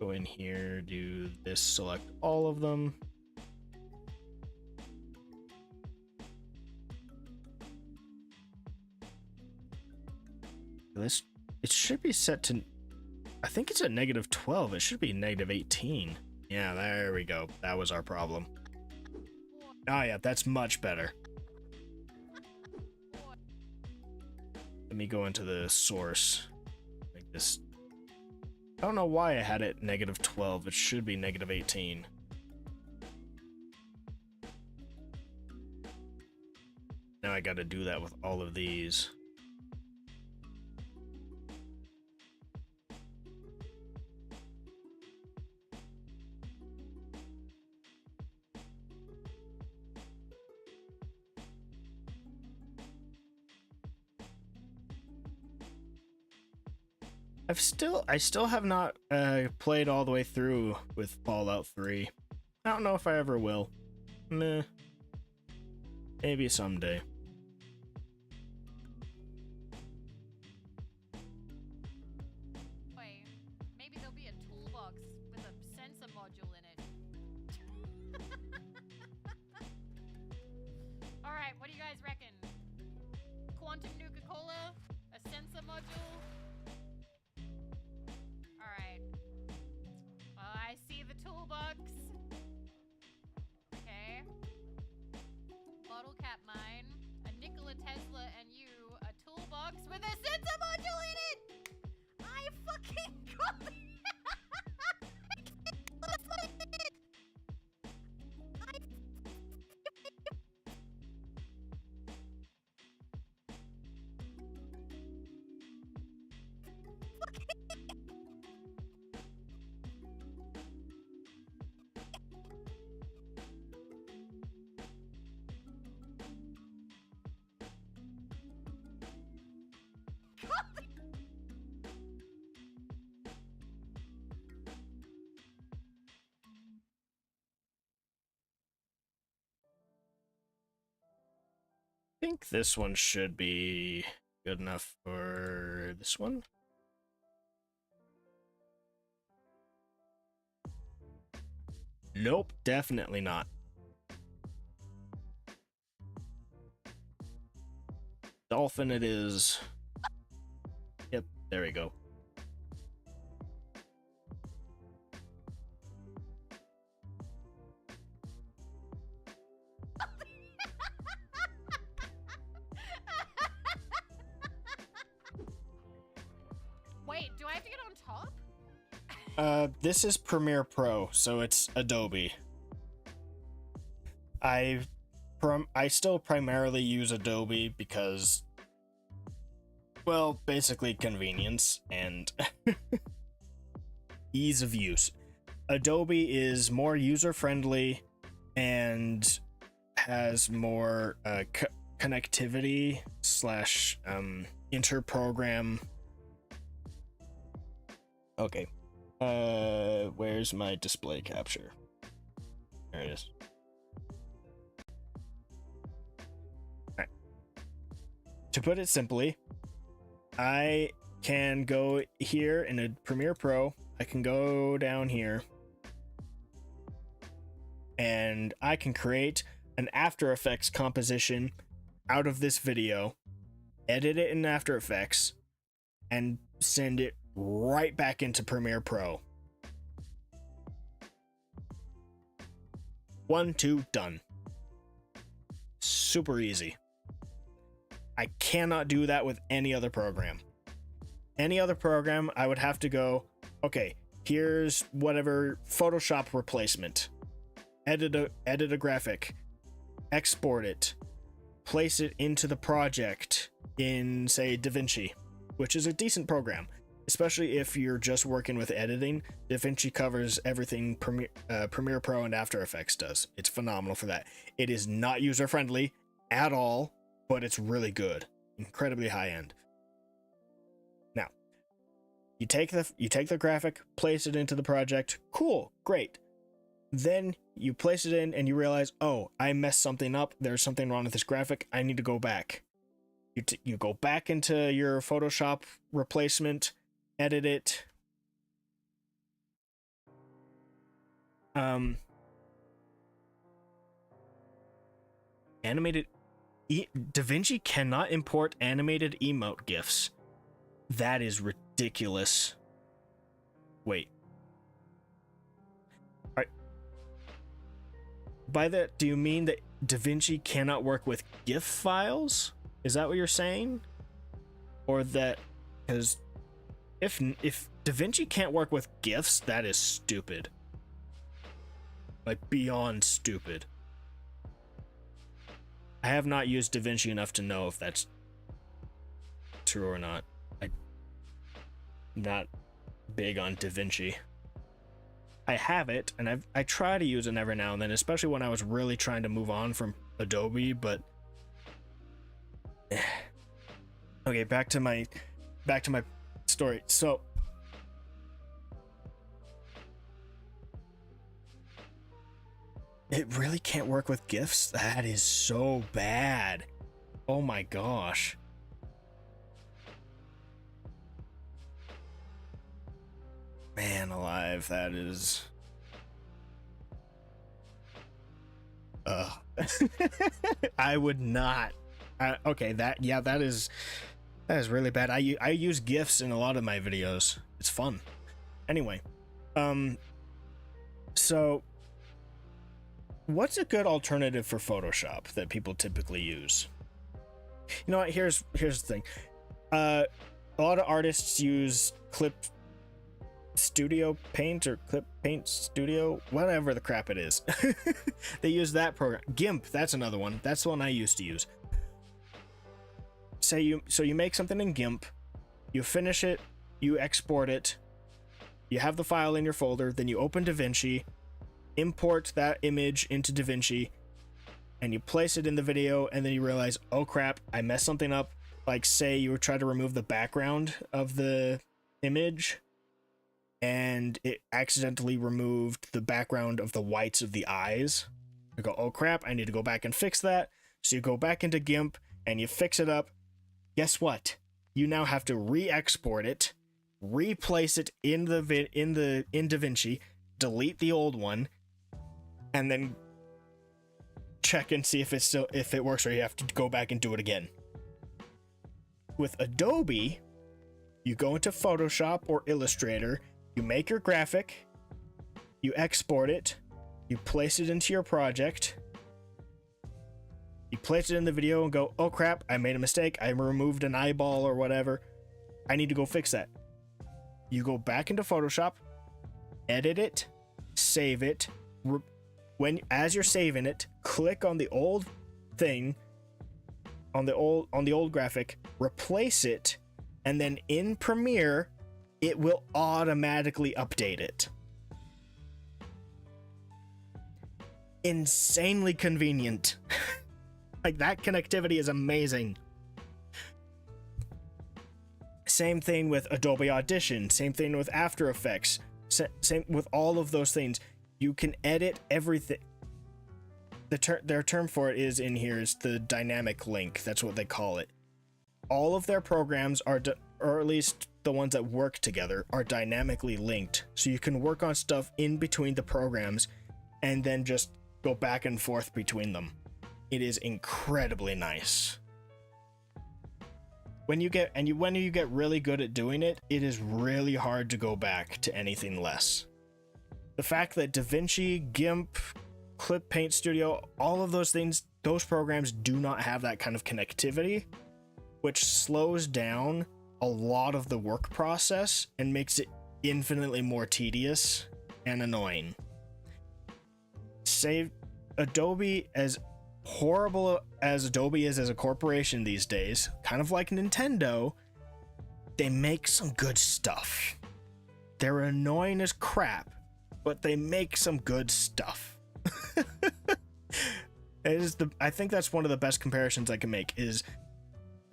A: go in here, do this, select all of them. This, it should be set to, I think it's at -12. It should be -18. Yeah, there we go. That was our problem. Oh yeah, that's much better. Let me go into the source. Like this. I don't know why I had it -12. It should be -18. Now I gotta do that with all of these. I still have not played all the way through with Fallout 3. I don't know if I ever will. Meh. Maybe someday.
B: Boy. Maybe there'll be a toolbox with a sensor module in it. Alright, what do you guys reckon? Quantum Nuka-Cola? A sensor module? Alright. Well, I see the toolbox. Okay. Bottle cap mine.
A: think this one should be good enough for this one. Nope, definitely not. Dolphin it is. Yep, there we go.
B: Wait, do I have to get on top?
A: This is Premiere Pro, so it's Adobe. I still primarily use Adobe because, well, basically convenience and ease of use. Adobe is more user-friendly and has more connectivity slash inter-program. Okay. Where's my display capture? There it is. Alright. To put it simply, I can go here in a Premiere Pro. I can go down here and I can create an After Effects composition out of this video, edit it in After Effects, and send it right back into Premiere Pro. 1, 2, done. Super easy. I cannot do that with any other program. Any other program, I would have to go, okay, here's whatever Photoshop replacement. Edit a graphic. Export it. Place it into the project in, say, DaVinci, which is a decent program. Especially if you're just working with editing, DaVinci covers everything Premiere Pro and After Effects does. It's phenomenal for that. It is not user-friendly at all, but it's really good. Incredibly high-end. Now, you take the graphic, place it into the project. Cool, great. Then you place it in and you realize, oh, I messed something up. There's something wrong with this graphic. I need to go back. You go back into your Photoshop replacement, edit it. Animated DaVinci cannot import animated emote GIFs. That is ridiculous. Wait. By that, do you mean that DaVinci cannot work with GIF files? Is that what you're saying? Or that, because if DaVinci can't work with GIFs, that is stupid. Like, beyond stupid. I have not used DaVinci enough to know if that's true or not. I'm not big on DaVinci. I have it, and I try to use it every now and then, especially when I was really trying to move on from Adobe, but okay, back to my story. So it really can't work with GIFs? That is so bad. Oh my gosh. Man alive, that is... I would not. Okay, that is really bad. I use GIFs in a lot of my videos. It's fun. Anyway, so what's a good alternative for Photoshop that people typically use? You know what? Here's the thing. A lot of artists use Clip Studio Paint or Clip Paint Studio, whatever the crap it is. They use that program. GIMP, that's another one. That's the one I used to use. So you make something in GIMP, you finish it, you export it, you have the file in your folder, then you open DaVinci, import that image into DaVinci, and you place it in the video, and then you realize, oh crap, I messed something up. Like, say you were trying to remove the background of the image, and it accidentally removed the background of the whites of the eyes. You go, oh crap, I need to go back and fix that. So you go back into GIMP, and you fix it up, guess what? You now have to re-export it, replace it in DaVinci, delete the old one, and then check and see if it works, or you have to go back and do it again. With Adobe, you go into Photoshop or Illustrator, you make your graphic, you export it, you place it into your project, you place it in the video and go, oh crap, I made a mistake, I removed an eyeball or whatever, I need to go fix that. You go back into Photoshop, edit it, save it. As you're saving it, click on the old thing, on the old graphic, replace it, and then in Premiere, it will automatically update it. Insanely convenient. Like, that connectivity is amazing. Same thing with Adobe Audition, same thing with After Effects, same with all of those things. You can edit everything. Their term for it is in here is the dynamic link. That's what they call it. All of their programs are, or at least the ones that work together, are dynamically linked. So you can work on stuff in between the programs and then just go back and forth between them. It is incredibly nice. When you get really good at doing it, it is really hard to go back to anything less. The fact that DaVinci, GIMP, Clip Paint Studio, all of those things, those programs do not have that kind of connectivity, which slows down a lot of the work process and makes it infinitely more tedious and annoying. Say Adobe, as horrible as Adobe is as a corporation these days, kind of like Nintendo, they make some good stuff. They're annoying as crap, but they make some good stuff. I think that's one of the best comparisons I can make, is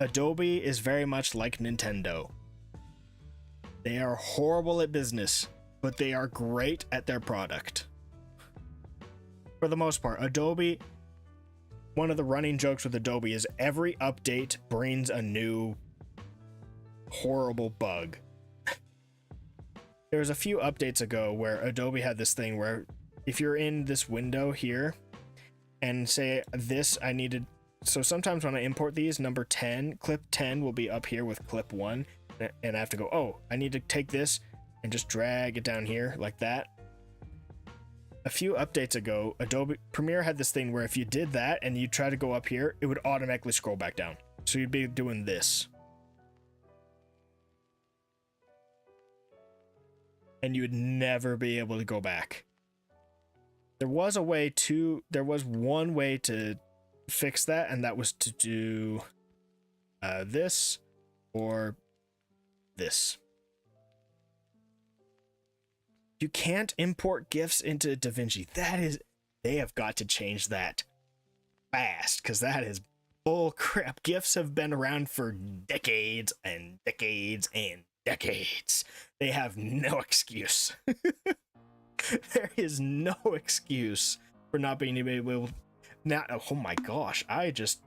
A: Adobe is very much like Nintendo. They are horrible at business, but they are great at their product. For the most part, Adobe, one of the running jokes with Adobe is every update brings a new horrible bug. There was a few updates ago where Adobe had this thing where if you're in this window here and say this, so sometimes when I import these, number 10, clip 10 will be up here with clip 1, and I have to go, oh, I need to take this and just drag it down here like that. A few updates ago, Adobe Premiere had this thing where if you did that and you try to go up here, it would automatically scroll back down. So you'd be doing this. And you would never be able to go back. There was one way to fix that, and that was to do this or this. You can't import GIFs into DaVinci. They have got to change that fast, because that is bull crap. GIFs have been around for decades and decades and decades. They have no excuse. There is no excuse for not being able to. Now, oh my gosh, I just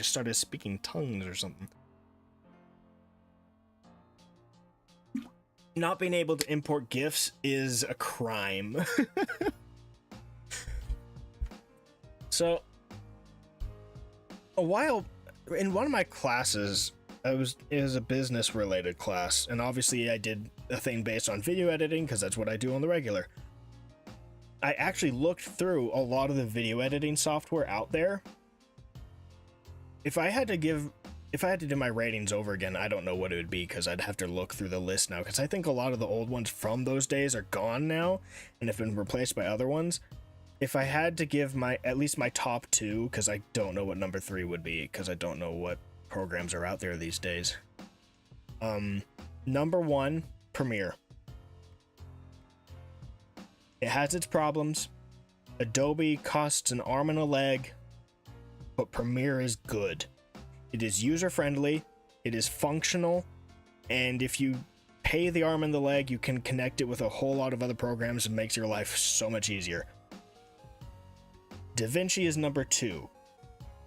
A: started speaking tongues or something. Not being able to import GIFs is a crime. So, in one of my classes, it was a business related class, and obviously I did a thing based on video editing because that's what I do on the regular. I actually looked through a lot of the video editing software out there. If I had to do my ratings over again, I don't know what it would be, because I'd have to look through the list now, because I think a lot of the old ones from those days are gone now and have been replaced by other ones. If I had to give at least my top 2, because I don't know what number 3 would be, because I don't know what programs are out there these days. Number 1, Premiere. It has its problems. Adobe costs an arm and a leg, but Premiere is good. It is user-friendly, it is functional, and if you pay the arm and the leg, you can connect it with a whole lot of other programs and makes your life so much easier. DaVinci is number 2.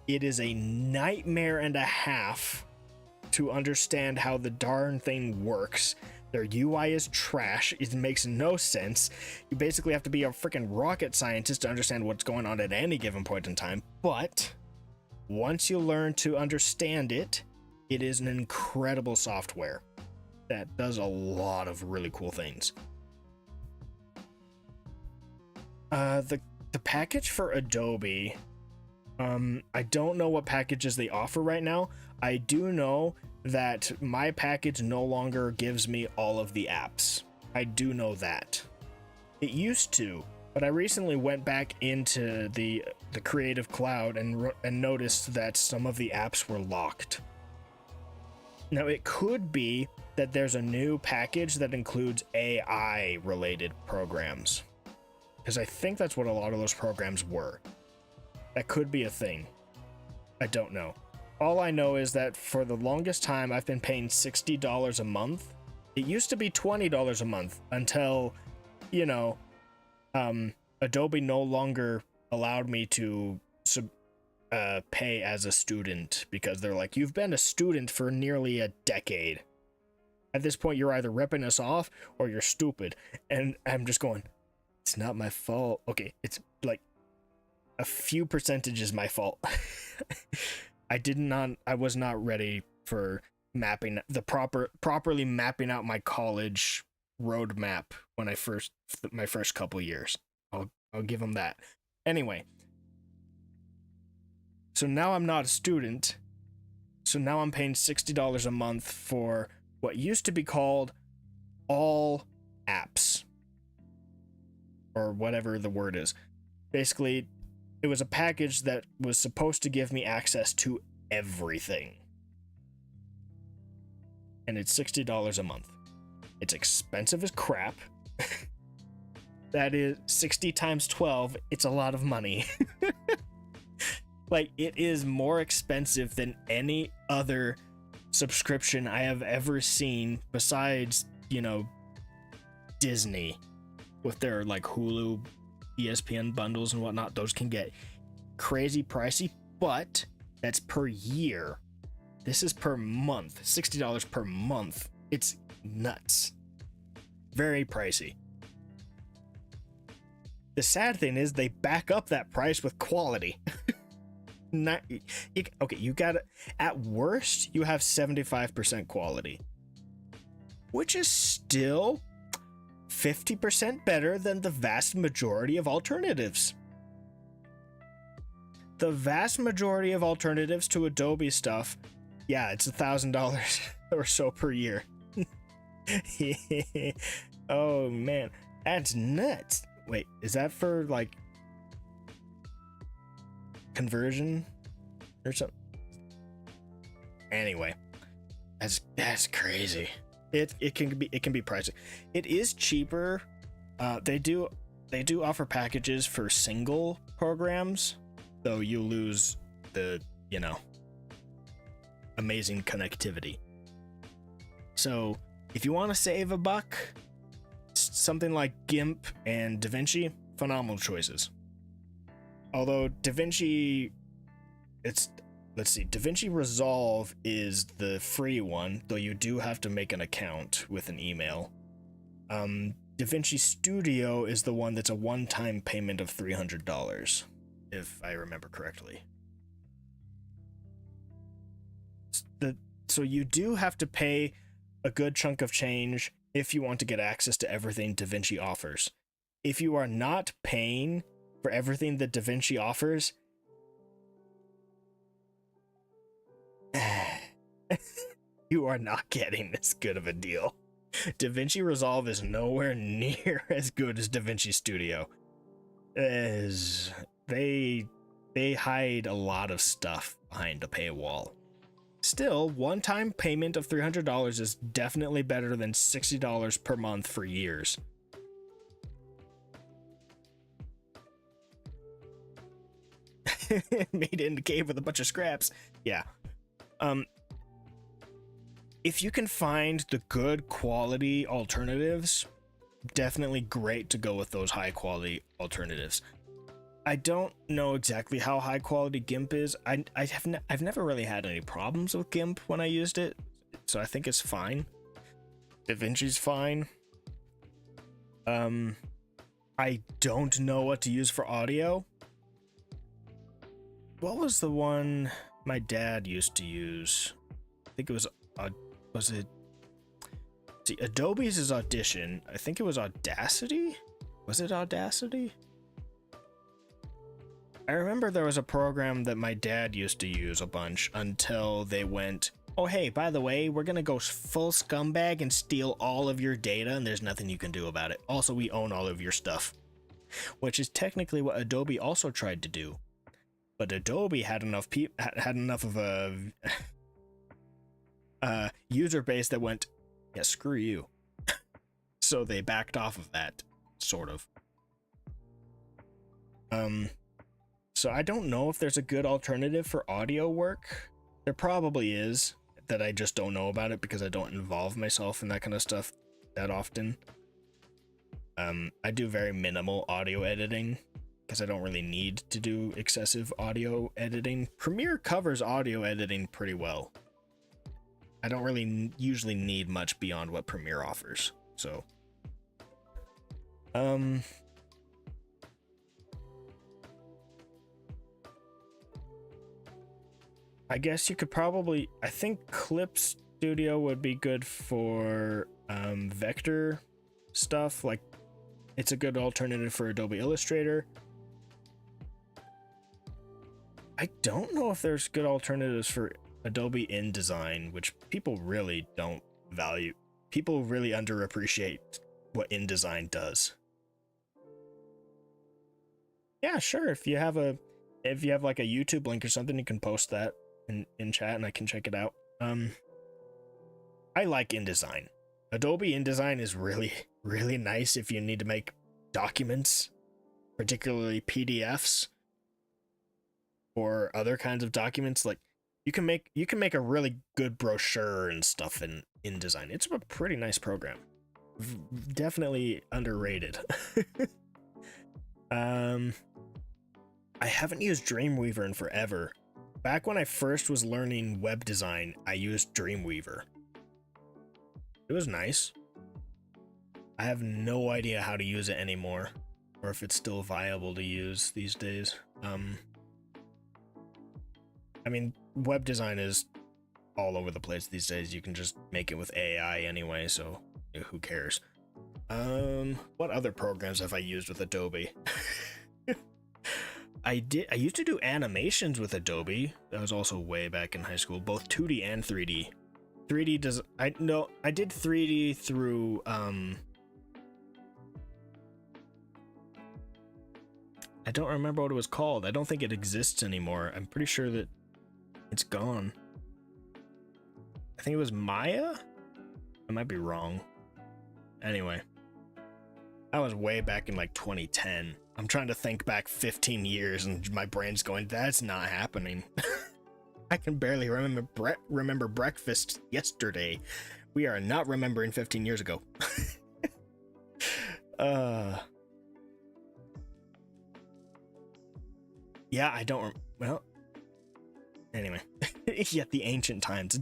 A: It is a nightmare and a half to understand how the darn thing works. Their UI is trash. It makes no sense. You basically have to be a freaking rocket scientist to understand what's going on at any given point in time. But once you learn to understand it, it is an incredible software that does a lot of really cool things. The package for Adobe, I don't know what packages they offer right now. I do know that my package no longer gives me all of the apps. I do know that. It used to, but I recently went back into the Creative Cloud and noticed that some of the apps were locked. Now, it could be that there's a new package that includes AI related programs, because I think that's what a lot of those programs were. That could be a thing. I don't know. All I know is that for the longest time, I've been paying $60 a month. It used to be $20 a month until, you know, Adobe no longer allowed me to pay as a student, because they're like, you've been a student for nearly a decade. At this point, you're either ripping us off or you're stupid. And I'm just going, it's not my fault. Okay, it's like a few percentage is my fault. I was not ready for mapping properly mapping out my college roadmap when my first couple years. I'll give them that. Anyway, so now I'm not a student. So now I'm paying $60 a month for what used to be called all apps, or whatever the word is. Basically, it was a package that was supposed to give me access to everything. And it's $60 a month. It's expensive as crap. That is 60 times 12. It's a lot of money. Like, it is more expensive than any other subscription I have ever seen besides, you know, Disney with their like Hulu, ESPN bundles and whatnot. Those can get crazy pricey, but that's per year. This is per month. $60 per month. It's nuts. Very pricey. The sad thing is they back up that price with quality. You got it. At worst, you have 75% quality, which is still 50% better than the vast majority of alternatives. The vast majority of alternatives to Adobe stuff, yeah, it's $1,000 or so per year. Oh man, that's nuts. Wait, is that for like conversion or something? Anyway, that's crazy. It can be pricey. It is cheaper. They do offer packages for single programs, though you lose the, you know, amazing connectivity. So if you want to save a buck, something like GIMP and DaVinci, phenomenal choices. Although DaVinci, DaVinci Resolve is the free one, though you do have to make an account with an email. DaVinci Studio is the one that's a one-time payment of $300, if I remember correctly. So you do have to pay a good chunk of change if you want to get access to everything DaVinci offers. If you are not paying for everything that DaVinci offers, you are not getting this good of a deal. DaVinci Resolve is nowhere near as good as DaVinci Studio. They hide a lot of stuff behind a paywall. Still, one-time payment of $300 is definitely better than $60 per month for years. Made in the cave with a bunch of scraps. Yeah. If you can find the good quality alternatives, definitely great to go with those high quality alternatives. I don't know exactly how high quality GIMP is. I've never really had any problems with GIMP when I used it, so I think it's fine. DaVinci's fine. I don't know what to use for audio. What was the one my dad used to use? I think it was it? See, Adobe's is Audition. I think it was Audacity. Was it Audacity? I remember there was a program that my dad used to use a bunch until they went, oh hey, by the way, we're gonna go full scumbag and steal all of your data and there's nothing you can do about it. Also, we own all of your stuff. Which is technically what Adobe also tried to do. But Adobe had enough of a user base that went, yeah, screw you. So they backed off of that, sort of. So I don't know if there's a good alternative for audio work. There probably is, that I just don't know about it because I don't involve myself in that kind of stuff that often. I do very minimal audio editing because I don't really need to do excessive audio editing. Premiere covers audio editing pretty well. I don't really usually need much beyond what Premiere offers. So, I guess you could probably, I think Clip Studio would be good for vector stuff. Like, it's a good alternative for Adobe Illustrator. I don't know if there's good alternatives for Adobe InDesign, which people really don't value. People really underappreciate what InDesign does. Yeah, sure. If you have like a YouTube link or something, you can post that in chat and I can check it out. I like InDesign. Adobe InDesign is really, really nice if you need to make documents, particularly PDFs or other kinds of documents. Like you can make a really good brochure and stuff in InDesign. It's a pretty nice program. Definitely underrated. I haven't used Dreamweaver in forever. Back when I first was learning web design, I used Dreamweaver. It was nice. I have no idea how to use it anymore, or if it's still viable to use these days. I mean, web design is all over the place these days. You can just make it with AI anyway, so who cares? What other programs have I used with Adobe? I used to do animations with Adobe. That was also way back in high school, both 2D and 3D. 3D does, I did 3D through, I don't remember what it was called. I don't think it exists anymore. I'm pretty sure that it's gone. I think it was Maya? I might be wrong. Anyway. That was way back in like 2010. I'm trying to think back 15 years and my brain's going, that's not happening. I can barely remember breakfast yesterday. We are not remembering 15 years ago. Yeah, I don't, well, anyway. Yet the ancient times.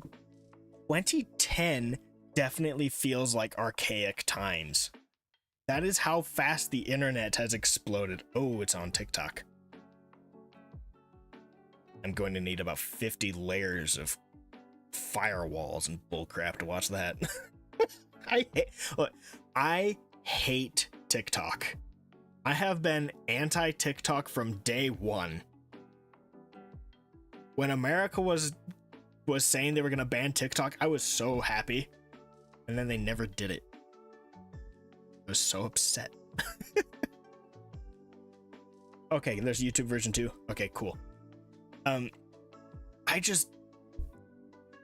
A: 2010 definitely feels like archaic times. That is how fast the internet has exploded. Oh, it's on TikTok. I'm going to need about 50 layers of firewalls and bullcrap to watch that. I hate TikTok. I have been anti-TikTok from day one. When America was saying they were going to ban TikTok, I was so happy. And then they never did it. I was so upset. Okay, there's YouTube version 2. Okay, cool. I just,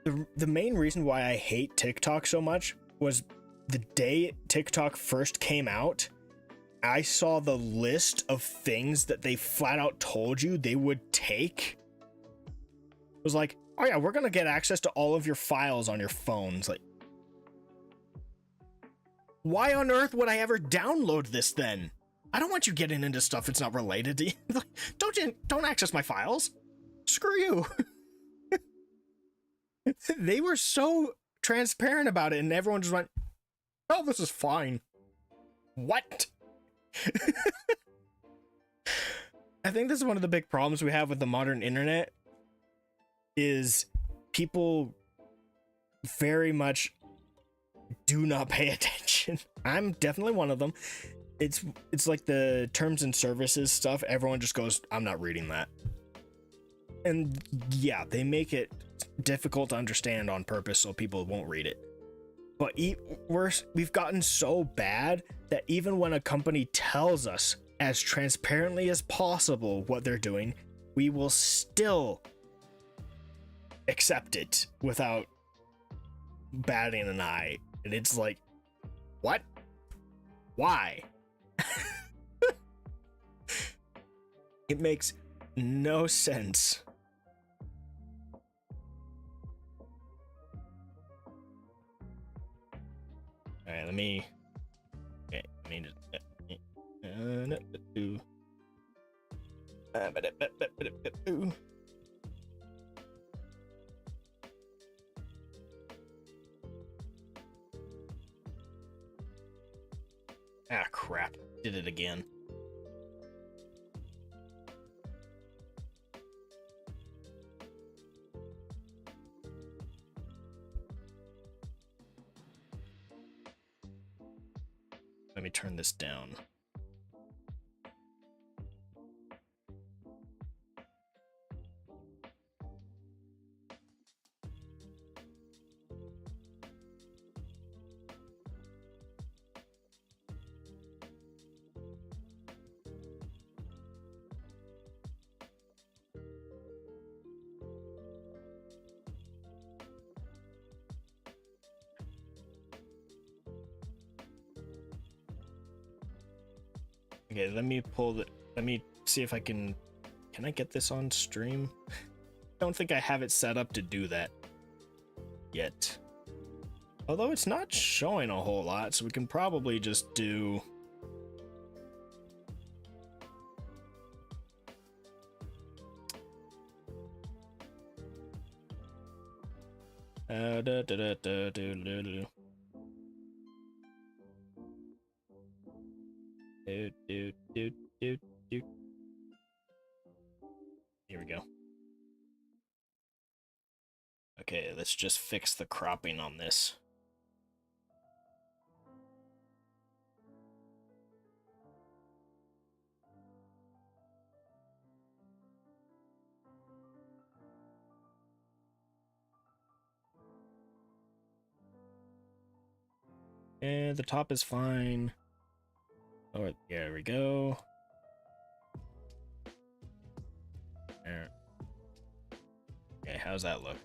A: the main reason why I hate TikTok so much was the day TikTok first came out, I saw the list of things that they flat out told you they would take. It was like, oh yeah, we're gonna get access to all of your files on your phones. Like, why on earth would I ever download this then? I don't want you getting into stuff that's not related to you. Like, don't access my files. Screw you. They were so transparent about it, and everyone just went, "Oh, this is fine." What? I think this is one of the big problems we have with the modern internet is people very much do not pay attention. I'm definitely one of them. It's like the terms and services stuff. Everyone just goes, I'm not reading that. And yeah, they make it difficult to understand on purpose so people won't read it. But worse, we've gotten so bad that even when a company tells us as transparently as possible what they're doing, we will still accept it without batting an eye. And it's like, what? Why? It makes no sense. All right, let me just ah, crap. Did it again. Let me turn this down. Okay, let me see if I can I get this on stream? Don't think I have it set up to do that yet. Although it's not showing a whole lot, so we can probably just do Here we go. Okay, let's just fix the cropping on this. And the top is fine. Oh, there we go. There. Okay, how's that look?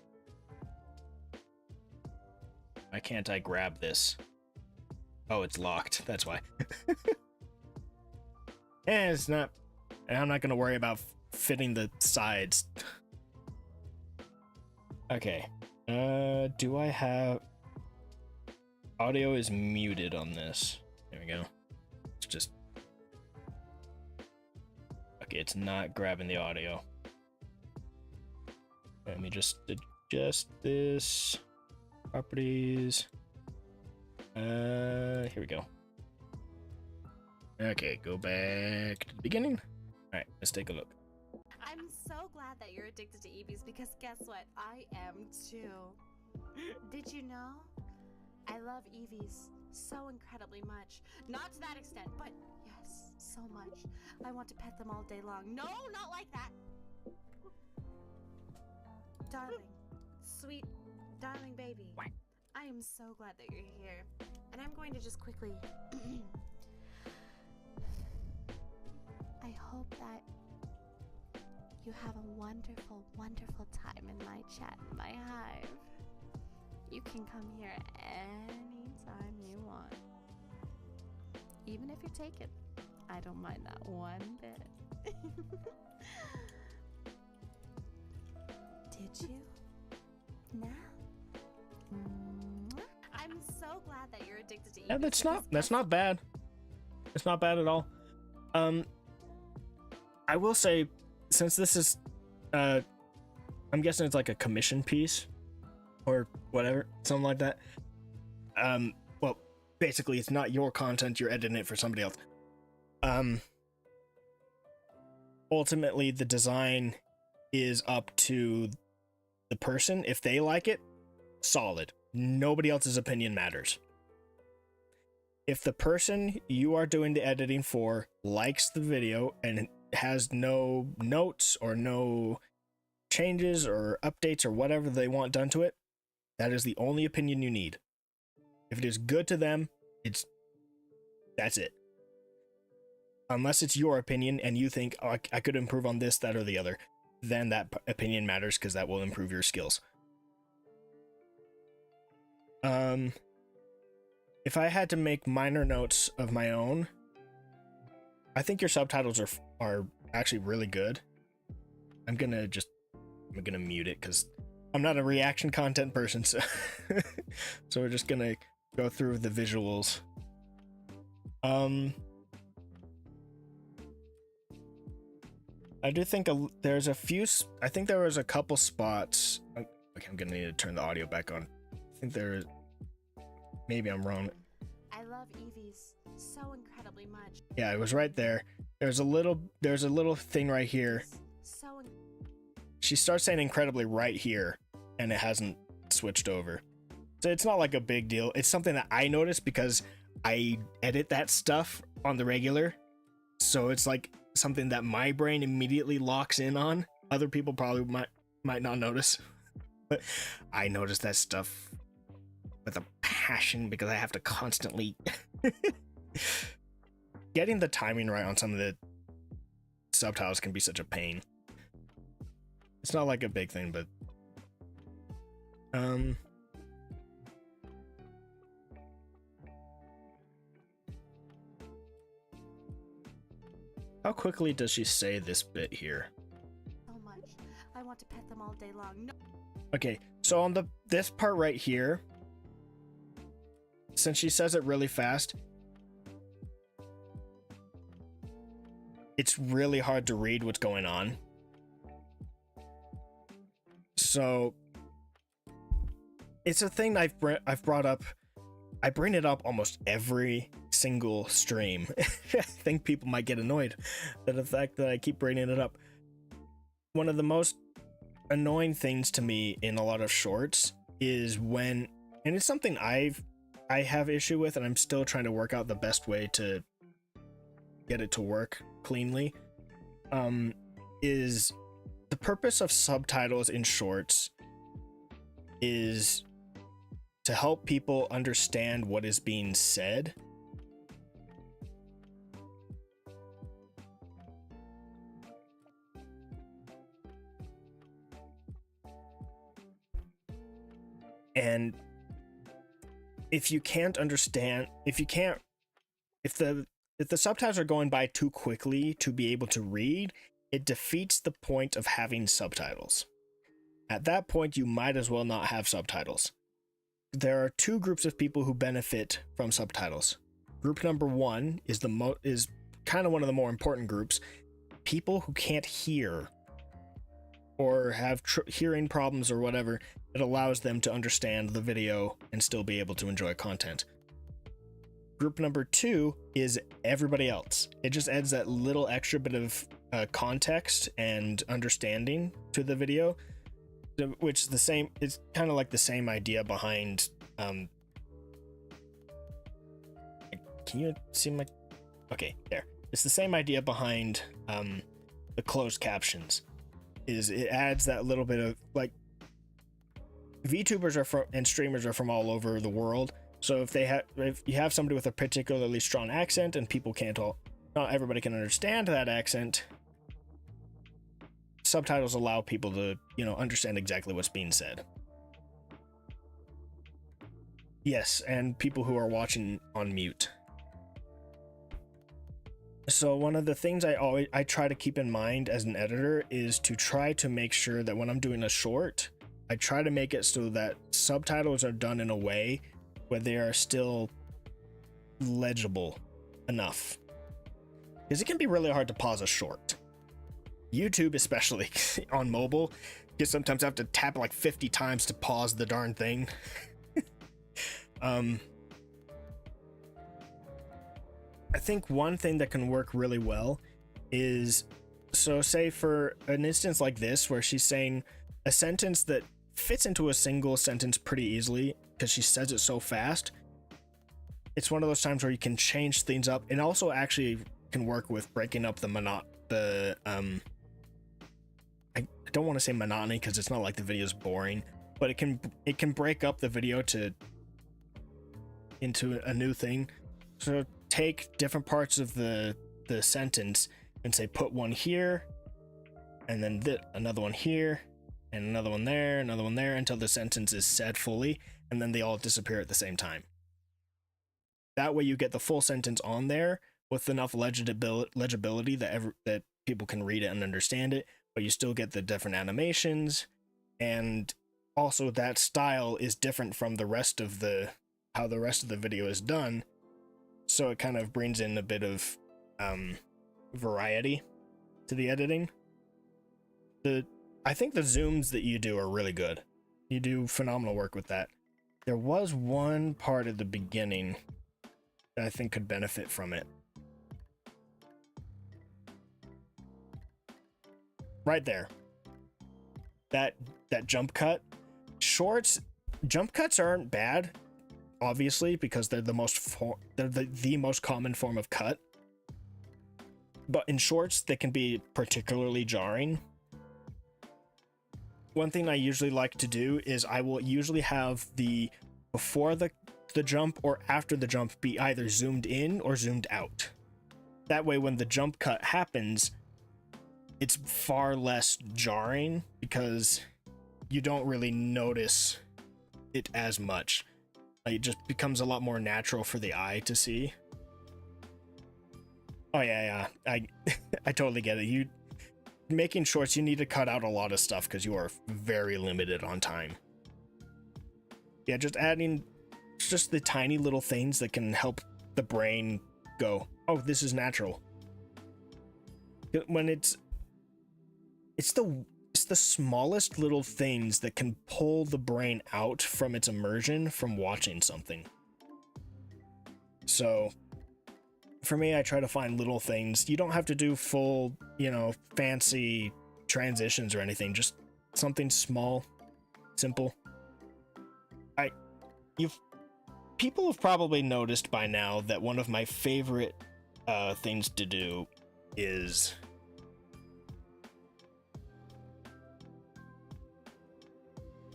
A: Why can't I grab this? Oh, it's locked. That's why. And it's not. I'm not gonna worry about fitting the sides. Okay. Do I have? Audio is muted on this. There we go. It's just. Okay, it's not grabbing the audio. Let me just adjust this. Properties. Here we go. Okay, go back to the beginning. All right, let's take a look.
C: I'm so glad that you're addicted to EVs because guess what? I am too. Did you know? I love EVs so incredibly much. Not to that extent, but yes, so much. I want to pet them all day long. No, not like that. Darling, sweet, darling baby. I am so glad that you're here. And I'm going to just quickly... I hope that you have a wonderful, wonderful time in my chat, in my hive. You can come here anytime you want. Even if you're taken. I don't mind that one bit. Did you? Now? I'm so glad that you're addicted to EVs.
A: Yeah, that's not bad. It's not bad at all. I will say, since this is, I'm guessing it's like a commission piece or whatever, something like that. Well, basically it's not your content, you're editing it for somebody else. Ultimately the design is up to the person. If they like it, solid. Nobody else's opinion matters. If the person you are doing the editing for likes the video and has no notes or no changes or updates or whatever they want done to it, that is the only opinion you need. If it is good to them, that's it. Unless it's your opinion and you think, oh, I could improve on this, that, or the other, then that opinion matters because that will improve your skills. If I had to make minor notes of my own, I think your subtitles are actually really good. I'm gonna mute it because I'm not a reaction content person, so so we're just gonna go through the visuals. I do think there's a few. I think there was a couple spots. Okay, I'm gonna need to turn the audio back on. I think there. Maybe I'm wrong.
C: I love Evie's so incredibly much.
A: Yeah, it was right there. There's a little thing right here. She starts saying incredibly right here, and it hasn't switched over. So it's not like a big deal. It's something that I noticed because I edit that stuff on the regular. So it's like something that my brain immediately locks in on. Other people probably might not notice. But I notice that stuff with a passion because I have to constantly getting the timing right on some of the subtitles can be such a pain. It's not like a big thing, but how quickly does she say this bit here?
C: So much. I want to pet them all day long. No.
A: Okay, so on this part right here, since she says it really fast, it's really hard to read what's going on. So it's a thing I've brought up. I bring it up almost every single stream. I think people might get annoyed at the fact that I keep bringing it up. One of the most annoying things to me in a lot of shorts is when, and it's something I have issue with, and I'm still trying to work out the best way to get it to work cleanly, is the purpose of subtitles in shorts is to help people understand what is being said. And if you can't understand, if the subtitles are going by too quickly to be able to read, it defeats the point of having subtitles. At that point, you might as well not have subtitles. There are two groups of people who benefit from subtitles. Group number one is kind of one of the more important groups. People who can't hear or have hearing problems or whatever. It allows them to understand the video and still be able to enjoy content. Group number two is everybody else. It just adds that little extra bit of context and understanding to the video, which is the same. It's kind of like the same idea behind. Can you see my? Okay, there. It's the same idea behind the closed captions. Is it adds that little bit of like. VTubers are from and streamers are from all over the world. So if you have somebody with a particularly strong accent and people not everybody can understand that accent, subtitles allow people to, understand exactly what's being said. Yes, and people who are watching on mute. So one of the things I try to keep in mind as an editor is to try to make sure that when I'm doing a short, I try to make it so that subtitles are done in a way where they are still legible enough. because it can be really hard to pause a short. YouTube, especially on mobile, you sometimes have to tap like 50 times to pause the darn thing. I think one thing that can work really well is, so say for an instance like this, where she's saying a sentence that fits into a single sentence pretty easily because she says it so fast. It's one of those times where you can change things up, and also actually can work with breaking up I don't want to say monotony because it's not like the video is boring, but it can break up the video into a new thing. So take different parts of the sentence and say put one here, and then another one here, and another one there, another one there, until the sentence is said fully, and then they all disappear at the same time. That way you get the full sentence on there with enough legibility that people can read it and understand it, but you still get the different animations, and also that style is different from the rest of how the rest of the video is done, so it kind of brings in a bit of variety to the editing. I think the zooms that you do are really good. You do phenomenal work with that. There was one part at the beginning that I think could benefit from it. Right there. That jump cut. Shorts, jump cuts aren't bad, obviously, because they're the most common form of cut. But in shorts, they can be particularly jarring. One thing I usually like to do is I will usually have before the jump or after the jump be either zoomed in or zoomed out. That way when the jump cut happens, it's far less jarring because you don't really notice it as much. It just becomes a lot more natural for the eye to see. Oh yeah. I totally get it. Making shorts, you need to cut out a lot of stuff because you are very limited on time. Yeah, just adding just the tiny little things that can help the brain go, oh, this is natural. When it's the smallest little things that can pull the brain out from its immersion from watching something. So for me, I try to find little things. You don't have to do full, fancy transitions or anything. Just something small, simple. People have probably noticed by now that one of my favorite things to do is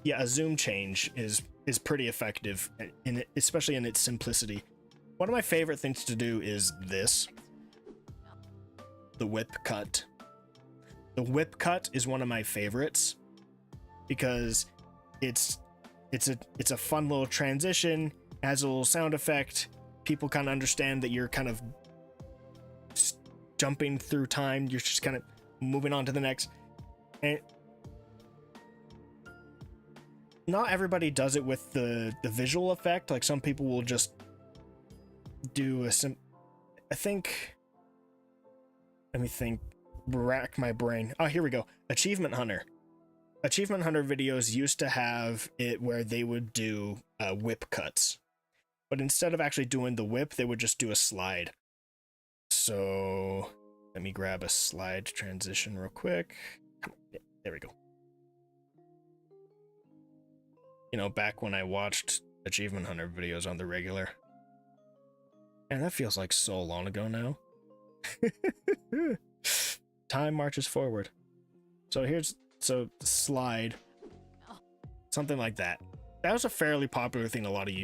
A: a zoom change is pretty effective, especially in its simplicity. One of my favorite things to do is the whip cut. The whip cut is one of my favorites because it's a fun little transition, has a little sound effect. People kind of understand that you're kind of jumping through time. You're just kind of moving on to the next. And not everybody does it with the visual effect. Like some people will just do let me think, rack my brain. Oh, here we go. Achievement Hunter videos used to have it where they would do whip cuts, but instead of actually doing the whip, they would just do a slide. So let me grab a slide transition real quick. Yeah, there we go. Back when I watched Achievement Hunter videos on the regular. And that feels like so long ago now. Time marches forward. So slide. Something like that. That was a fairly popular thing. A lot of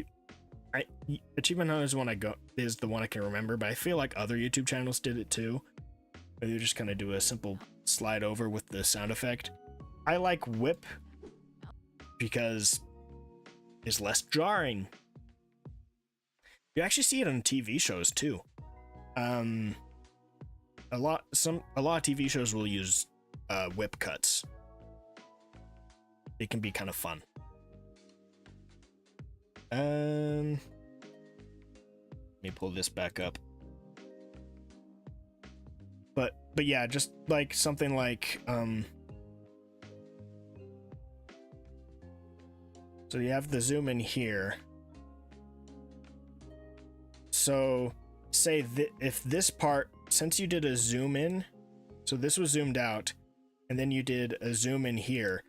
A: Achievement Hunter is the one I can remember, but I feel like other YouTube channels did it too. Where you just kind of do a simple slide over with the sound effect. I like whip because it's less jarring. You actually see it on TV shows too. A lot of TV shows will use whip cuts. It can be kind of fun. Let me pull this back up. but yeah, just like something like so you have the zoom in here. So say if this part, since you did a zoom in, so this was zoomed out and then you did a zoom in here.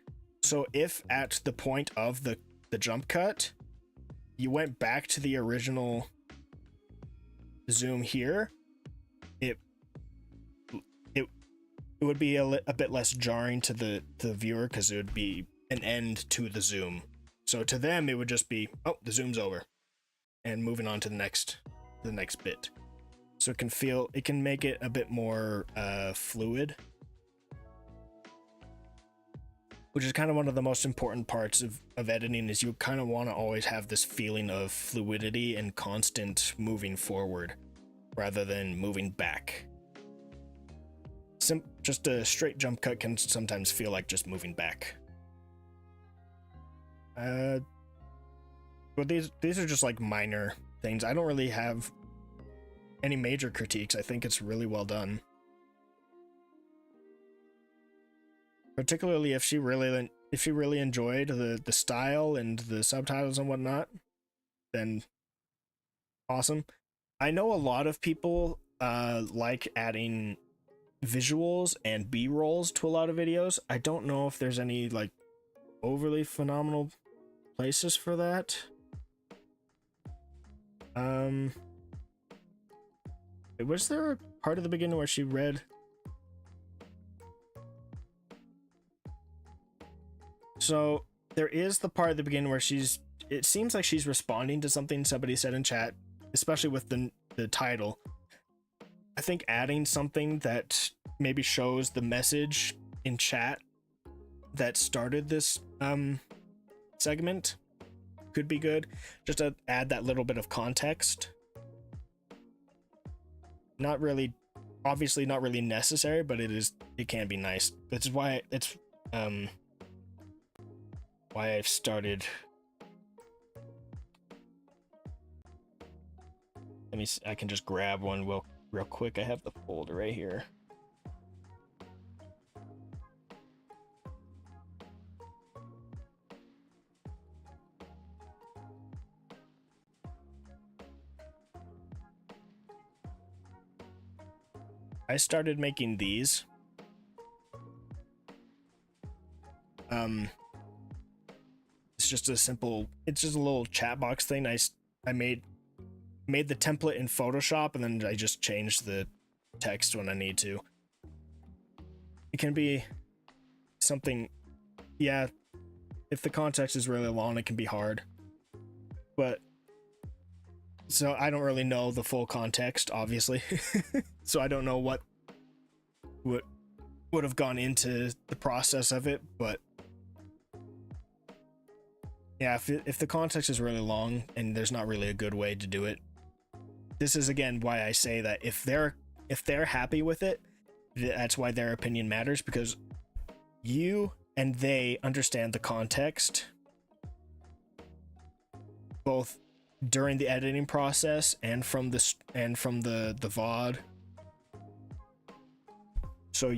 A: So if at the point of the jump cut, you went back to the original zoom here, it would be a bit less jarring to the viewer, because it would be an end to the zoom. So to them, it would just be, oh, the zoom's over, and moving on to the next bit. So it can make it a bit more fluid, which is kind of one of the most important parts of editing, is you kind of want to always have this feeling of fluidity and constant moving forward rather than moving back. Just a straight jump cut can sometimes feel like just moving back. But these are just like minor things. I don't really have any major critiques. I think it's really well done. Particularly if she really enjoyed the style and the subtitles and whatnot, then awesome. I know a lot of people like adding visuals and B-rolls to a lot of videos. I don't know if there's any like overly phenomenal places for that. Was there a part of the beginning where she read? So there is the part at the beginning where it seems like she's responding to something somebody said in chat, especially with the title. I think adding something that maybe shows the message in chat that started this segment could be good, just to add that little bit of context. Obviously not really necessary, but it can be nice. That's why why I've started. I can just grab one real quick. I have the folder right here. I started making these. It's just a little chat box thing. I made the template in Photoshop, and then I just changed the text when I need to. It can be something, yeah, if the context is really long, it can be hard. But so I don't really know the full context, obviously. So I don't know what would have gone into the process of it, but yeah, if the context is really long and there's not really a good way to do it, this is again why I say that if they're happy with it, that's why their opinion matters, because you and they understand the context both during the editing process and from the VOD. So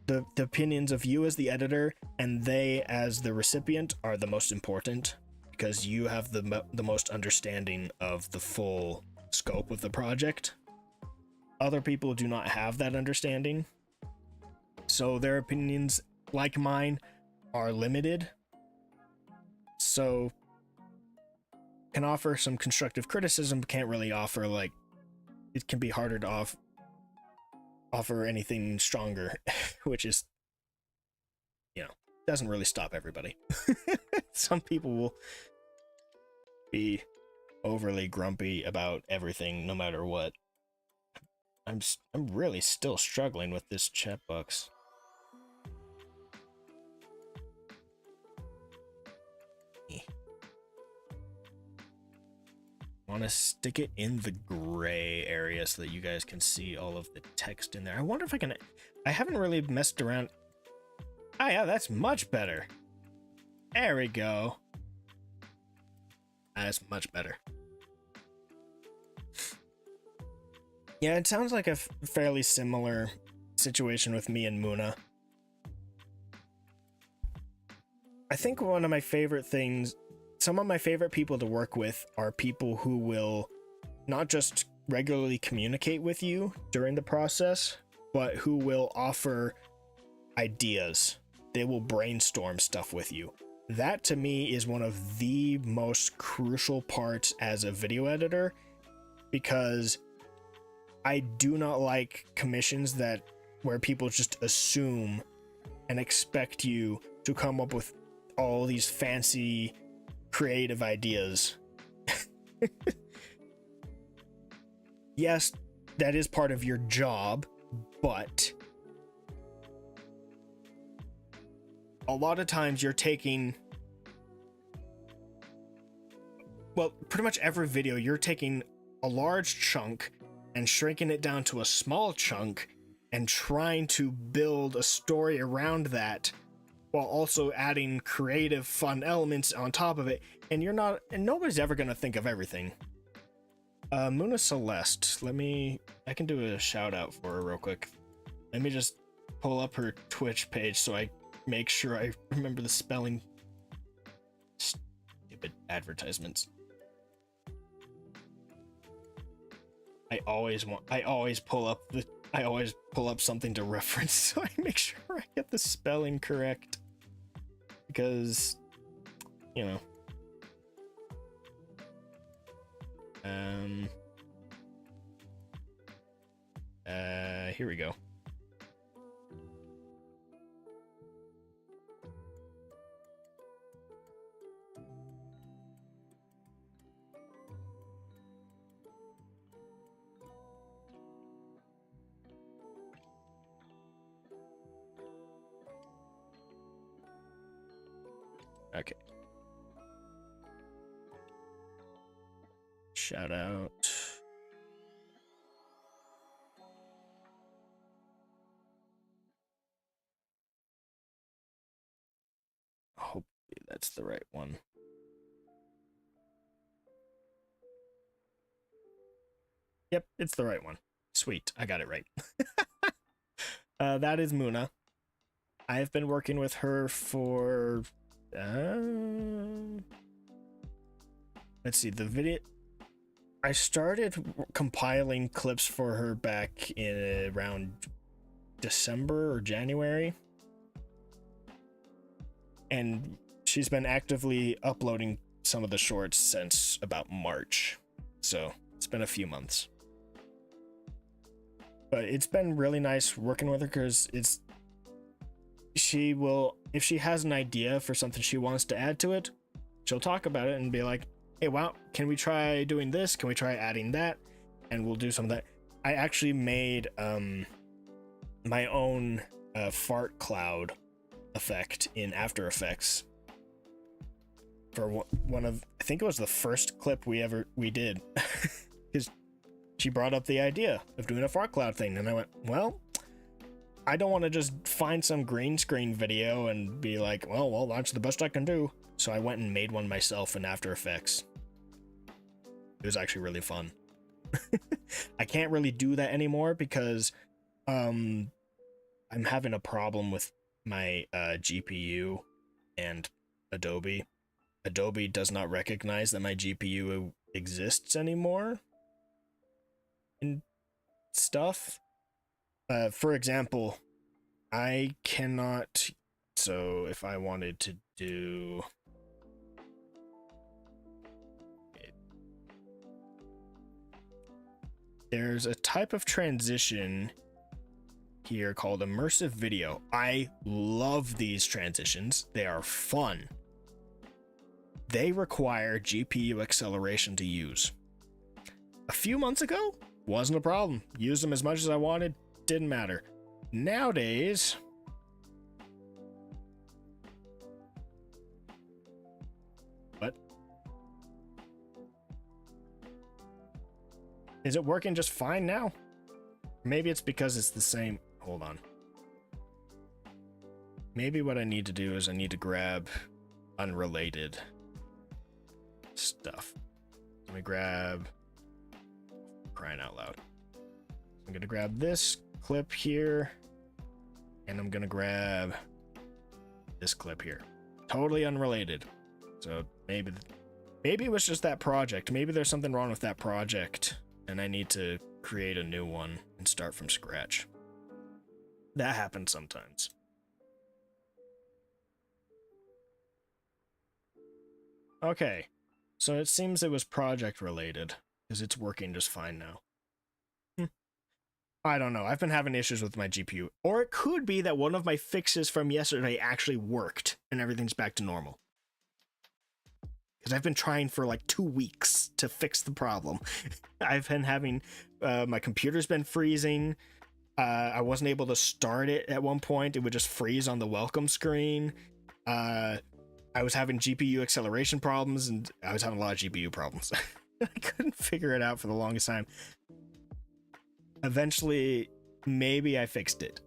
A: the opinions of you as the editor and they as the recipient are the most important, because you have the most understanding of the full scope of the project. Other people do not have that understanding, so their opinions, like mine, are limited. So can offer some constructive criticism, but can't really offer, like, it can be harder to offer anything stronger, which is, doesn't really stop everybody. Some people will be overly grumpy about everything no matter what. I'm really still struggling with this chat box. Want to stick it in the gray area so that you guys can see all of the text in there. I wonder if I haven't really messed around. Oh yeah, that's much better. There we go. That's much better. Yeah, it sounds like a fairly similar situation with me and Muna. I think one of my favorite things, some of my favorite people to work with are people who will not just regularly communicate with you during the process, but who will offer ideas. They will brainstorm stuff with you. That to me is one of the most crucial parts as a video editor, because I do not like commissions that where people just assume and expect you to come up with all these fancy creative ideas. Yes, that is part of your job, but a lot of times you're taking, well, pretty much every video, you're taking a large chunk and shrinking it down to a small chunk and trying to build a story around that while also adding creative, fun elements on top of it. And nobody's ever going to think of everything. Muna Celeste, I can do a shout out for her real quick. Let me just pull up her Twitch page so I make sure I remember the spelling. Stupid advertisements. I always pull up something to reference so I make sure I get the spelling correct. Because, you know. Here we go. Okay. Shout out. Hopefully that's the right one. Yep, it's the right one. Sweet, I got it right. That is Muna. I've been working with her for let's see, the video, I started compiling clips for her back in around December or January, and she's been actively uploading some of the shorts since about March, so it's been a few months. But it's been really nice working with her, because she will, if she has an idea for something she wants to add to it, she'll talk about it and be like, hey, wow, can we try doing this? Can we try adding that? And we'll do some of that. I actually made my own fart cloud effect in After Effects for one of, I think it was the first clip we did. Because she brought up the idea of doing a fart cloud thing, and I went, well, I don't want to just find some green screen video and be like, well, that's the best I can do. So I went and made one myself in After Effects. It was actually really fun. I can't really do that anymore because I'm having a problem with my GPU and Adobe. Adobe does not recognize that my GPU exists anymore and stuff. For example, I cannot, so if I wanted to do, there's a type of transition here called immersive video. I love these transitions. They are fun. They require GPU acceleration to use. A few months ago, wasn't a problem. Used them as much as I wanted, didn't matter. Nowadays, what? Is it working just fine now? Maybe it's because it's the same. Hold on. Maybe what I need to do is I need to grab unrelated stuff. Let me grab, crying out loud. I'm gonna grab this clip here And I'm gonna grab this clip here. Totally unrelated. So maybe it was just that project. Maybe there's something wrong with that project and I need to create a new one and start from scratch. That happens sometimes. Okay, so it seems it was project related because it's working just fine now. I don't know. I've been having issues with my GPU. Or it could be that one of my fixes from yesterday actually worked and everything's back to normal. Because I've been trying for like 2 weeks to fix the problem. I've been having, my computer's been freezing. I wasn't able to start it at one point. It would just freeze on the welcome screen. I was having GPU acceleration problems and I was having a lot of GPU problems. I couldn't figure it out for the longest time. Eventually, maybe I fixed it.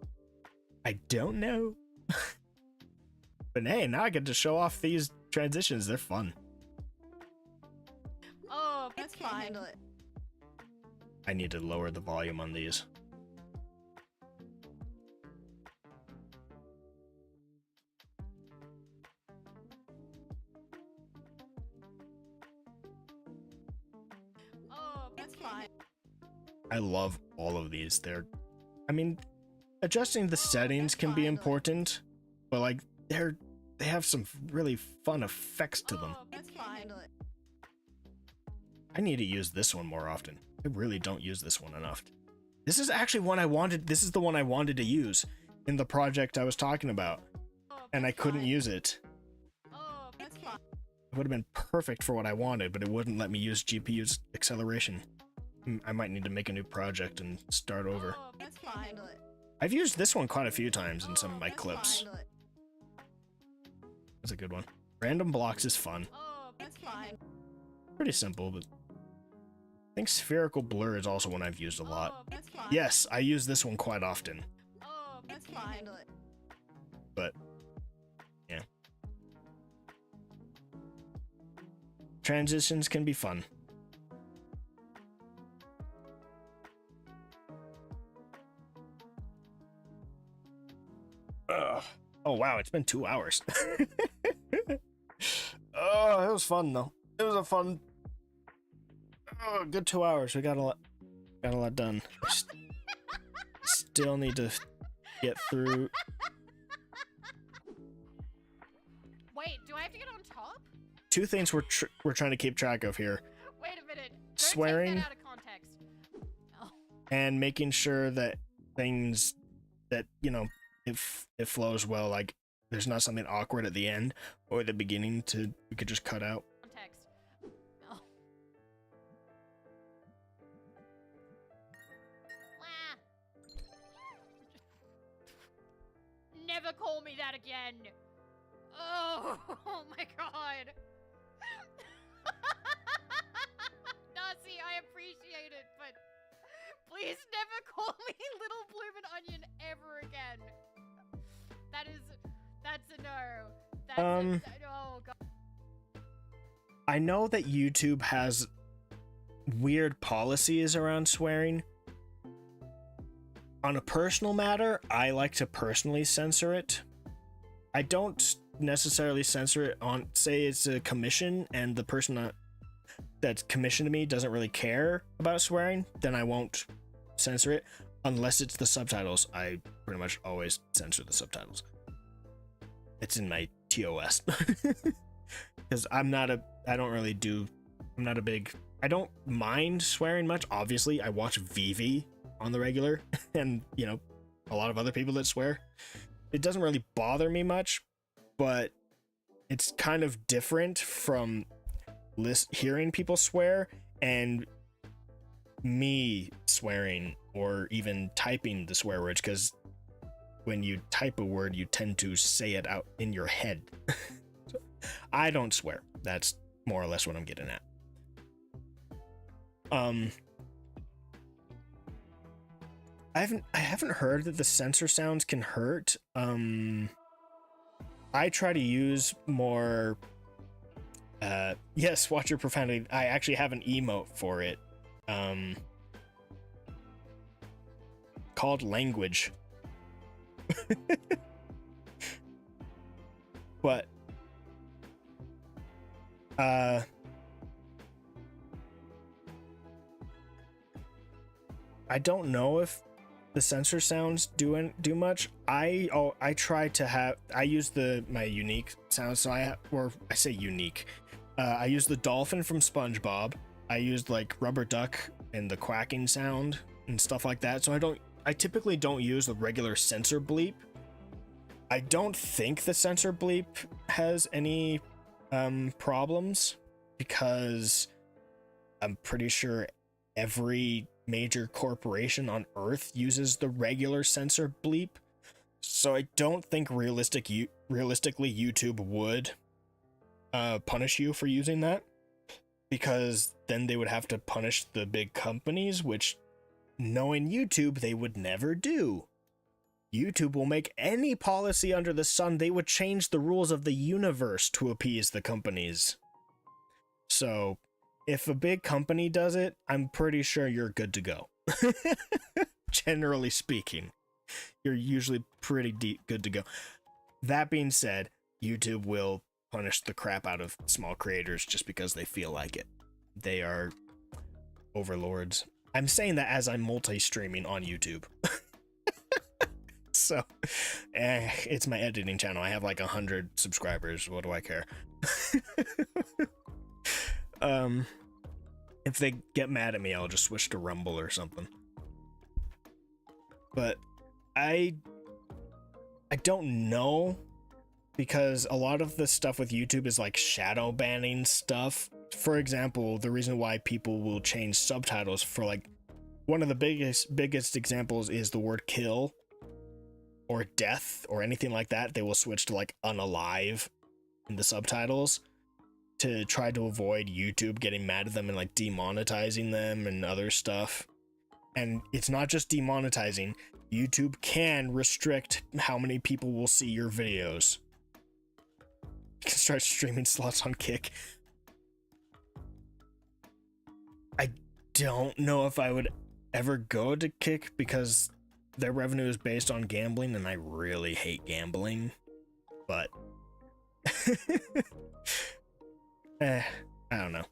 A: I don't know. But hey, now I get to show off these transitions. They're fun.
B: Oh,
D: That's fine.
A: I need to lower the volume on these.
B: Oh,
D: That's fine.
A: I love all of these. I mean, adjusting the settings can be important, but like they have some really fun effects to them.
B: Oh,
D: That's fine.
A: I need to use this one more often. I really don't use this one enough. This is actually one I wanted. This is the one I wanted to use in the project I was talking about, and I couldn't use it.
B: Oh,
D: That's fine.
A: It would have been perfect for what I wanted, but it wouldn't let me use GPU's acceleration. I might need to make a new project and start over.
B: Oh,
D: That's fine.
A: I've used this one quite a few times in some of my clips.
D: Fine.
A: That's a good one. Random blocks is fun.
B: Oh,
D: That's fine.
A: Pretty simple, but I think spherical blur is also one I've used a lot.
B: Oh,
D: That's fine.
A: Yes, I use this one quite often,
B: oh,
D: That's fine.
A: but yeah. Transitions can be fun. Ugh. Oh wow, it's been 2 hours. Oh, it was fun though. It was a fun, good 2 hours. We got a lot done. Still need to get through.
B: wait, do I have to get on top?
A: Two things we're trying to keep track of here:
B: Wait a minute. Don't
A: Swearing.
B: Take that out of context. Oh,
A: and making sure that things that it flows well. Like there's not something awkward at the end or the beginning we could just cut out.
B: context. Oh. Wah. Never call me that again. Oh, oh my god. Nazi, I appreciate it, but please never call me Little Bloomin' Onion ever again. That's a no. That's oh god.
A: I know that YouTube has weird policies around swearing. On a personal matter, I like to personally censor it. I don't necessarily censor it on, say it's a commission and the person that's commissioned me doesn't really care about swearing, then I won't censor it. Unless it's the subtitles, I pretty much always censor the subtitles. It's in my TOS. Because I don't mind swearing much. Obviously, I watch VV on the regular and, a lot of other people that swear. It doesn't really bother me much, but it's kind of different from hearing people swear and me swearing or even typing the swear words, because when you type a word, you tend to say it out in your head. So, I don't swear. That's more or less what I'm getting at. I haven't heard that the censor sounds can hurt. I try to use more yes, watch your profanity. I actually have an emote for it. Called language. But I don't know if the sensor sounds do much. I try to have, I use my unique sounds, so I say unique. I use the dolphin from SpongeBob. I used like rubber duck and the quacking sound and stuff like that. So I typically don't use the regular sensor bleep. I don't think the sensor bleep has any problems, because I'm pretty sure every major corporation on Earth uses the regular sensor bleep. So I don't think realistically YouTube would punish you for using that, because then they would have to punish the big companies, which, knowing YouTube, they would never do. YouTube will make any policy under the sun. They would change the rules of the universe to appease the companies. So if a big company does it, I'm pretty sure you're good to go. Generally speaking, you're usually pretty good to go. That being said, YouTube will punish the crap out of small creators just because they feel like it. They are overlords. I'm saying that as I'm multi-streaming on YouTube. So, it's my editing channel. I have like 100 subscribers. What do I care? If they get mad at me, I'll just switch to Rumble or something. But I don't know, because a lot of the stuff with YouTube is like shadow banning stuff. For example, the reason why people will change subtitles for, like, one of the biggest examples is the word kill or death or anything like that. They will switch to like unalive in the subtitles to try to avoid YouTube getting mad at them and like demonetizing them and other stuff. And it's not just demonetizing. YouTube can restrict how many people will see your videos. You can start streaming slots on Kick. I don't know if I would ever go to Kick, because their revenue is based on gambling, and I really hate gambling. But I don't know.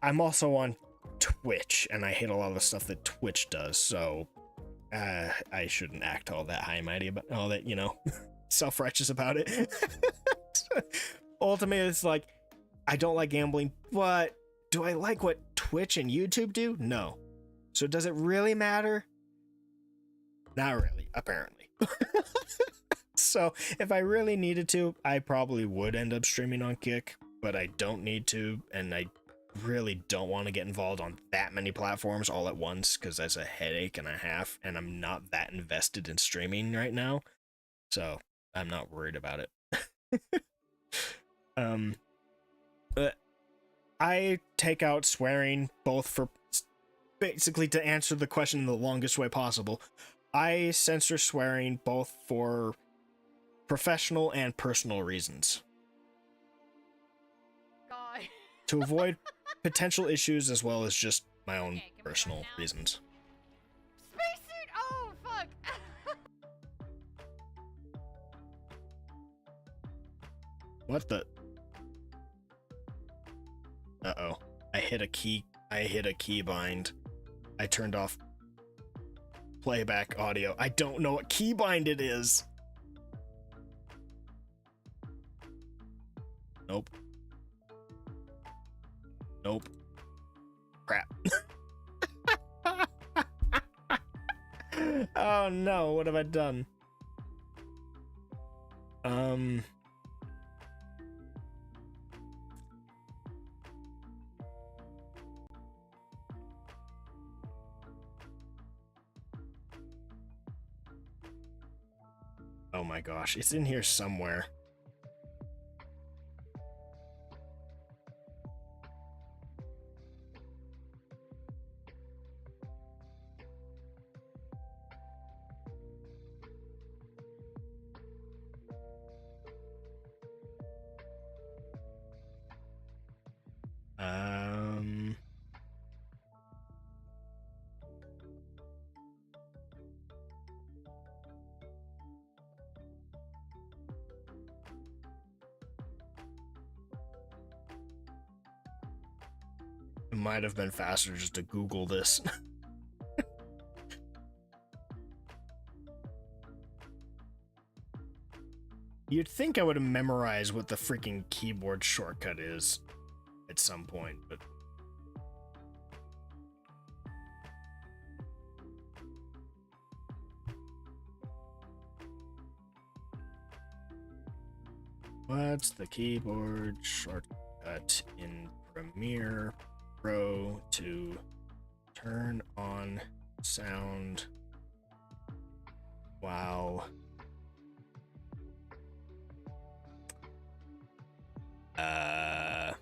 A: I'm also on Twitch, and I hate a lot of the stuff that Twitch does, so I shouldn't act all that high and mighty about all that, self-righteous about it. Ultimately, it's like, I don't like gambling, but do I like what Twitch and YouTube do? No. So does it really matter? Not really, apparently. So if I really needed to, I probably would end up streaming on Kick, but I don't need to, and I really don't want to get involved on that many platforms all at once, because that's a headache and a half, and I'm not that invested in streaming right now, so I'm not worried about it. But I take out swearing both for, basically, to answer the question in the longest way possible. I censor swearing both for professional and personal reasons.
B: God.
A: To avoid potential issues, as well as just my own personal reasons.
B: Spacesuit! Oh, fuck!
A: What the? Uh-oh. I hit a key bind. I turned off playback audio. I don't know what keybind it is. Nope. Nope. Crap. Oh no, what have I done? Oh my gosh, it's in here somewhere. might have been faster just to Google this. You'd think I would have memorized what the freaking keyboard shortcut is at some point, but what's the keyboard shortcut in Premiere Pro to turn on sound while I'm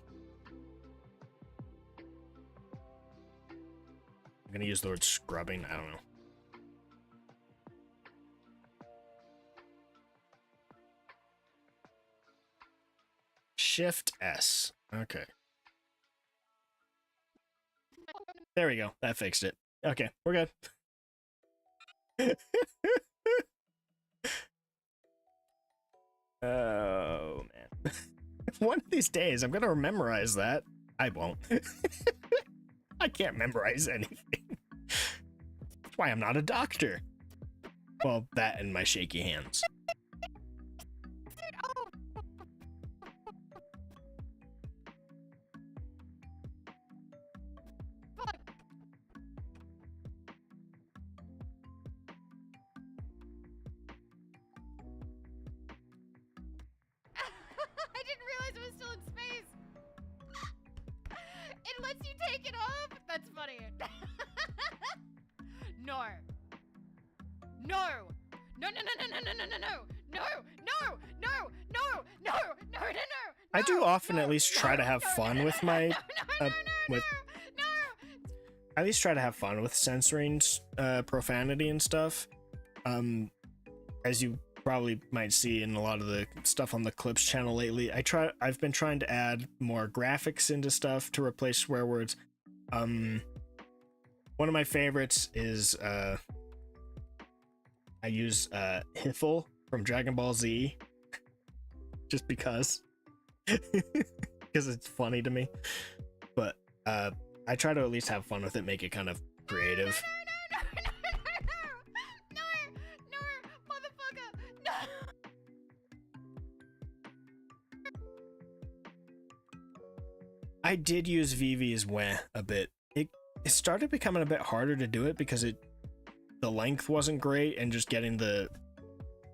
A: gonna use the word scrubbing. I don't know. Shift S. Okay. There we go. That fixed it. Okay, we're good. Oh, man. One of these days, I'm gonna memorize that. I won't. I can't memorize anything. That's why I'm not a doctor. Well, that and my shaky hands.
B: I didn't realize it was still in space. It lets you take it off? That's funny. No. No. No, no, no, no, no, no, no, no, no. No, no, no, no, no, no, no, no.
A: I do often at least try to have fun with my with at least try to have fun with censoring profanity and stuff. As you probably might see in a lot of the stuff on the Clips channel lately, I've been trying to add more graphics into stuff to replace swear words. One of my favorites is I use Hiffle from Dragon Ball Z just because because it's funny to me, but I try to at least have fun with it, make it kind of creative. I did use Vivi's weh a bit. It started becoming a bit harder to do it because the length wasn't great and just getting the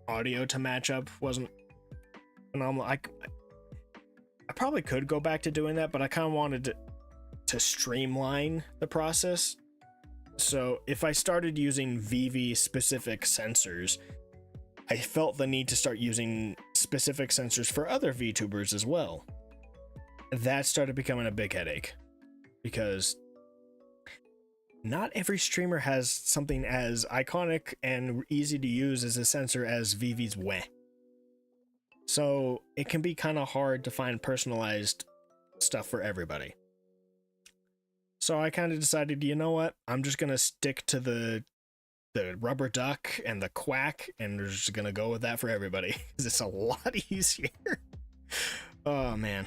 A: audio to match up wasn't phenomenal. I probably could go back to doing that, but I kind of wanted to streamline the process. So if I started using Vivi specific sensors, I felt the need to start using specific sensors for other VTubers as well. That started becoming a big headache because not every streamer has something as iconic and easy to use as a sensor as Vivi's weh. So it can be kind of hard to find personalized stuff for everybody. So I kind of decided, you know what? I'm just going to stick to the rubber duck and the quack, and we're just going to go with that for everybody because it's a lot easier. Oh, man.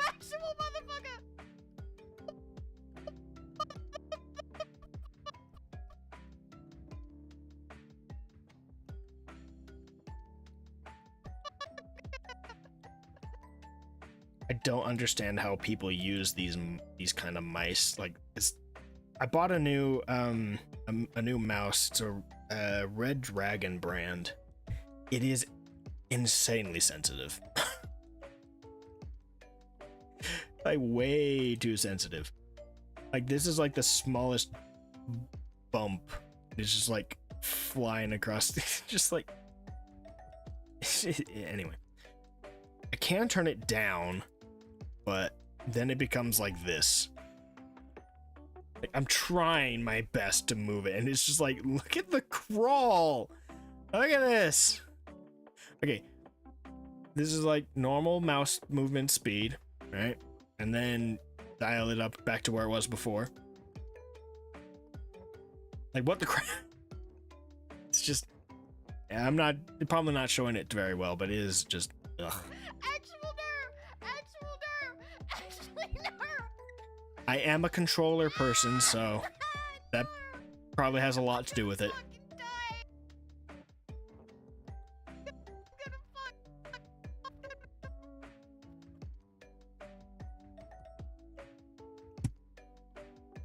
B: Actual motherfucker!
A: I don't understand how people use these kind of mice. Like, I bought a new mouse. It's a Red Dragon brand. It is insanely sensitive. Like way too sensitive. Like this is like the smallest bump. It's just like flying across just like anyway. I can turn it down, but then it becomes like this. Like, I'm trying my best to move it and it's just like, look at the crawl. Look at this. Okay. This is like normal mouse movement speed, right? And then dial it up back to where it was before. Like, what the crap? It's just... Yeah, I'm probably not showing it very well, but it is just... Ugh.
B: Actually, no.
A: I am a controller person, so that probably has a lot to do with it.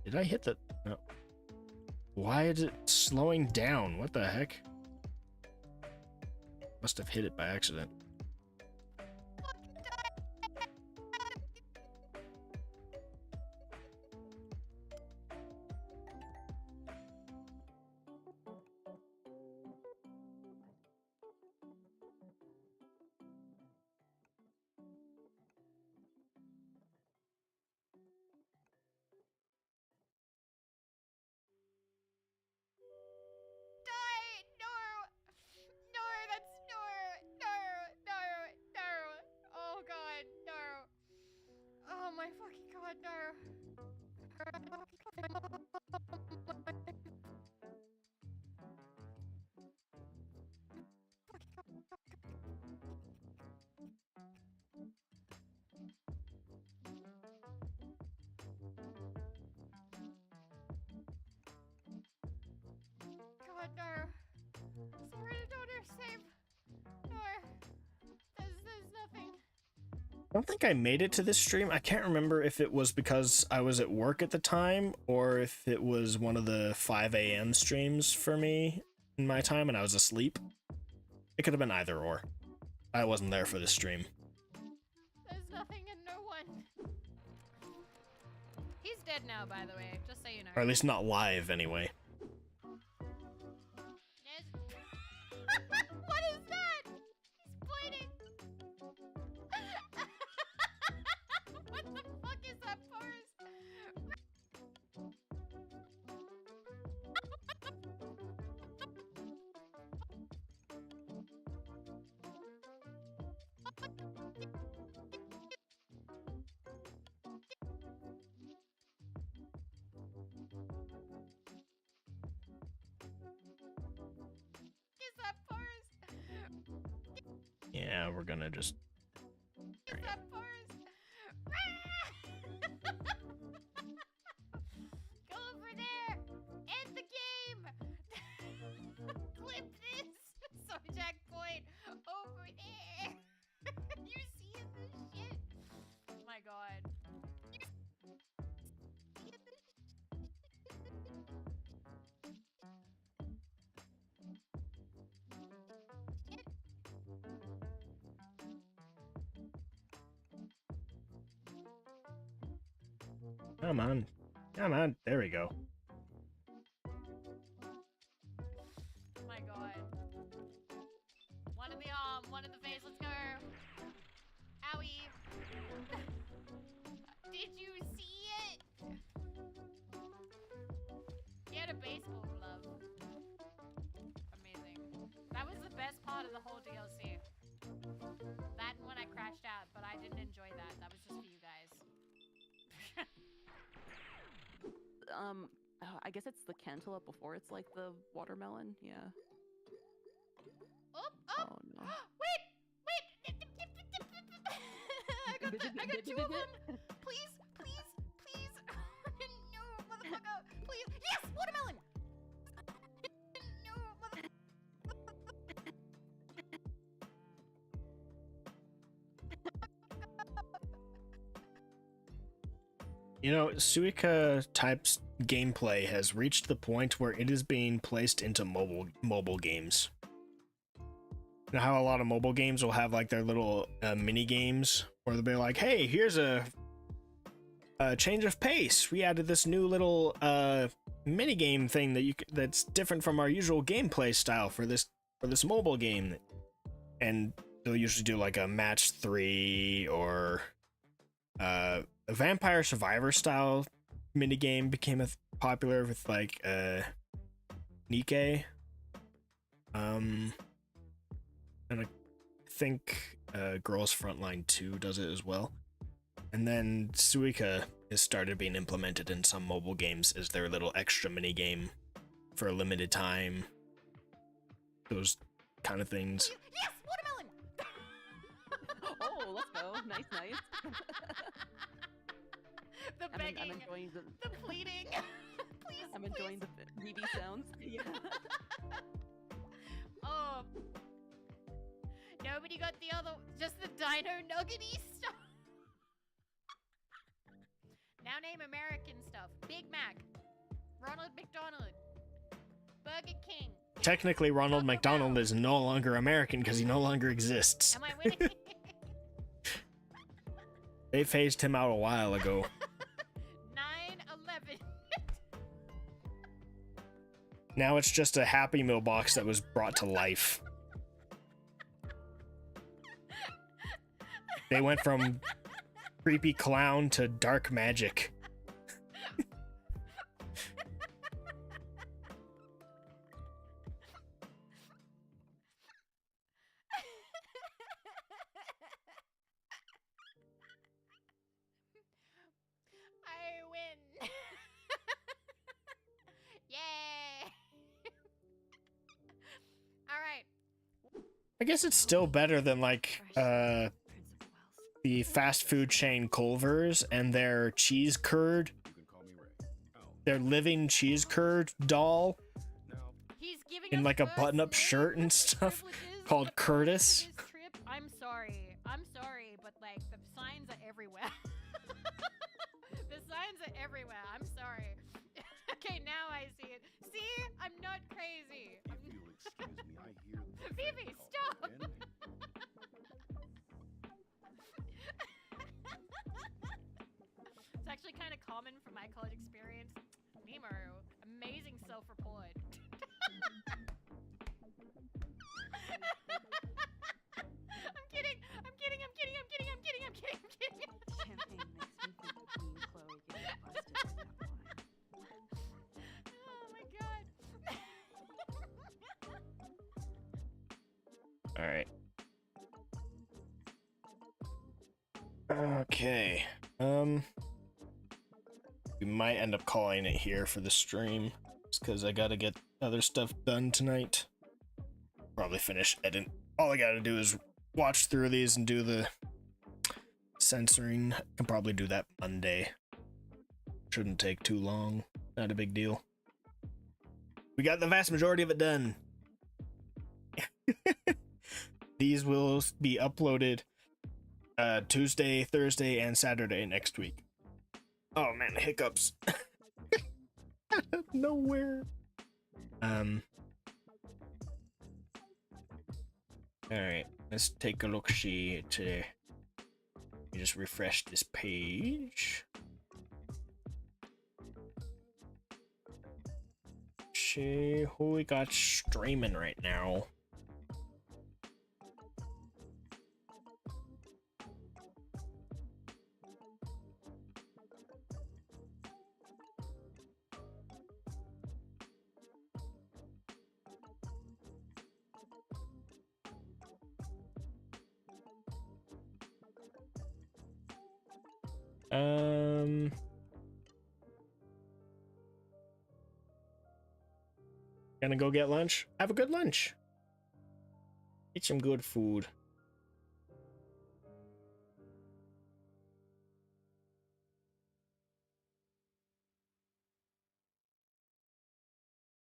A: Did I hit the... No. Why is it slowing down? What the heck? Must have hit it by accident.
B: Oh my fucking god, no. God, no. Sorry, don't save. No. There's nothing.
A: I don't think I made it to this stream. I can't remember if it was because I was at work at the time or if it was one of the 5 a.m. streams for me in my time and I was asleep. It could have been either or. I wasn't there for this stream.
B: There's nothing and no one. He's dead now, by the way, just so you know.
A: Or at least not live, anyway.
B: What is that? He's bleeding. What the fuck is that forest? Is that forest?
A: Yeah, we're gonna just...
B: Is that forest? Go over there. End the game. Clip this. Subject point over there. You see this shit? Oh my god. You see this shit?
A: Come on. Come on. There we go.
B: Oh my god. One in the arm, one in the face, let's go. Owie. Did you see it? Get a baseball glove. Amazing. That was the best part of the whole DLC. That and when I crashed out, but I didn't enjoy that. That was just for you guys.
D: I guess it's the cantaloupe before it's like the watermelon. Yeah.
B: Oh
D: Oh no.
B: wait! I got two of them! Please! No, motherfucker! Please! Yes! Watermelon! No, motherfucker!
A: You know, Suika types gameplay has reached the point where it is being placed into mobile games. You know how a lot of mobile games will have like their little mini games where they'll be like, "Hey, here's a change of pace. We added this new little mini game thing that's different from our usual gameplay style for this mobile game." And they'll usually do like a match 3 or a Vampire Survivor style minigame became popular with like Nikke. And I think Girls Frontline 2 does it as well. And then Suica has started being implemented in some mobile games as their little extra mini game for a limited time. Those kind of things.
B: Yes, watermelon.
D: Oh, let's go. Nice, nice.
B: The begging,
D: I'm enjoying the
B: pleading. Please,
D: I'm enjoying the needy sounds. Yeah.
B: Oh. Nobody got the other, just the Dino Nuggety stuff. Now name American stuff. Big Mac, Ronald McDonald, Burger King.
A: Technically, Ronald McDonald is no longer American because he no longer exists.
B: Am I winning?
A: They phased him out a while ago.
B: 9/11.
A: Now it's just a Happy Meal box that was brought to life. They went from creepy clown to dark magic.
B: I win. Yay. All right.
A: I guess it's still better than like the fast food chain Culver's and their cheese curd, their living cheese curd doll
B: He's giving
A: in
B: us
A: like a
B: first
A: button-up
B: name
A: shirt and stuff
B: privileges
A: called
B: at the first
A: Curtis.
B: of his trip. I'm sorry, but like the signs are everywhere. The signs are everywhere. I'm sorry. Okay, now I see it. See, I'm not crazy. Phoebe, stop. It's actually kind of common from my college experience. Nemo, amazing self-report. I'm kidding.
D: Champagne makes me think of Queen Chloe getting busted with that wine.
B: Oh my god.
A: All right. Okay. We might end up calling it here for the stream, just because I gotta get other stuff done tonight. Probably finish edit. All I gotta do is watch through these and do the censoring. I can probably do that Monday. Shouldn't take too long. Not a big deal. We got the vast majority of it done. These will be uploaded Tuesday, Thursday, and Saturday next week. Oh man, hiccups. Out of nowhere. Alright, let's take a look see to let me just refresh this page. See who we got streaming right now. Gonna go get lunch. Have a good lunch. Eat some good food.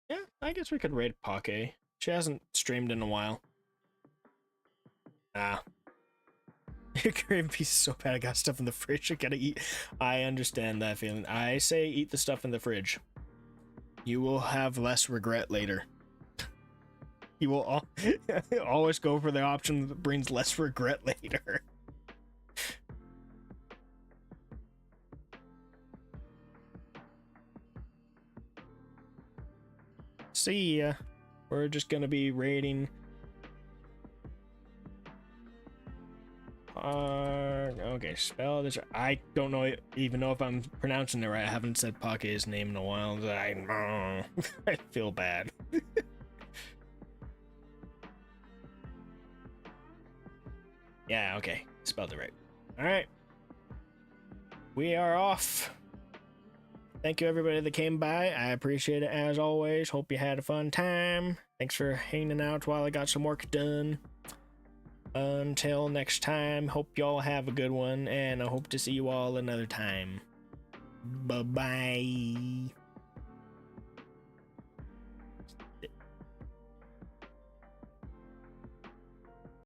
A: Yeah, I guess we could raid Poke. She hasn't streamed in a while. Ah. Your Korean piece is so bad. I got stuff in the fridge. I gotta eat. I understand that feeling. I say eat the stuff in the fridge. You will have less regret later. You will always go for the option that brings less regret later. See ya. We're just gonna be raiding. Okay, spell this. I don't know even know if I'm pronouncing it right. I haven't said Poke's name in a while. I feel bad. Yeah, okay. Spelled it right. Alright. We are off. Thank you everybody that came by. I appreciate it as always. Hope you had a fun time. Thanks for hanging out while I got some work done. Until next time, hope y'all have a good one, and I hope to see you all another time. Bye-bye.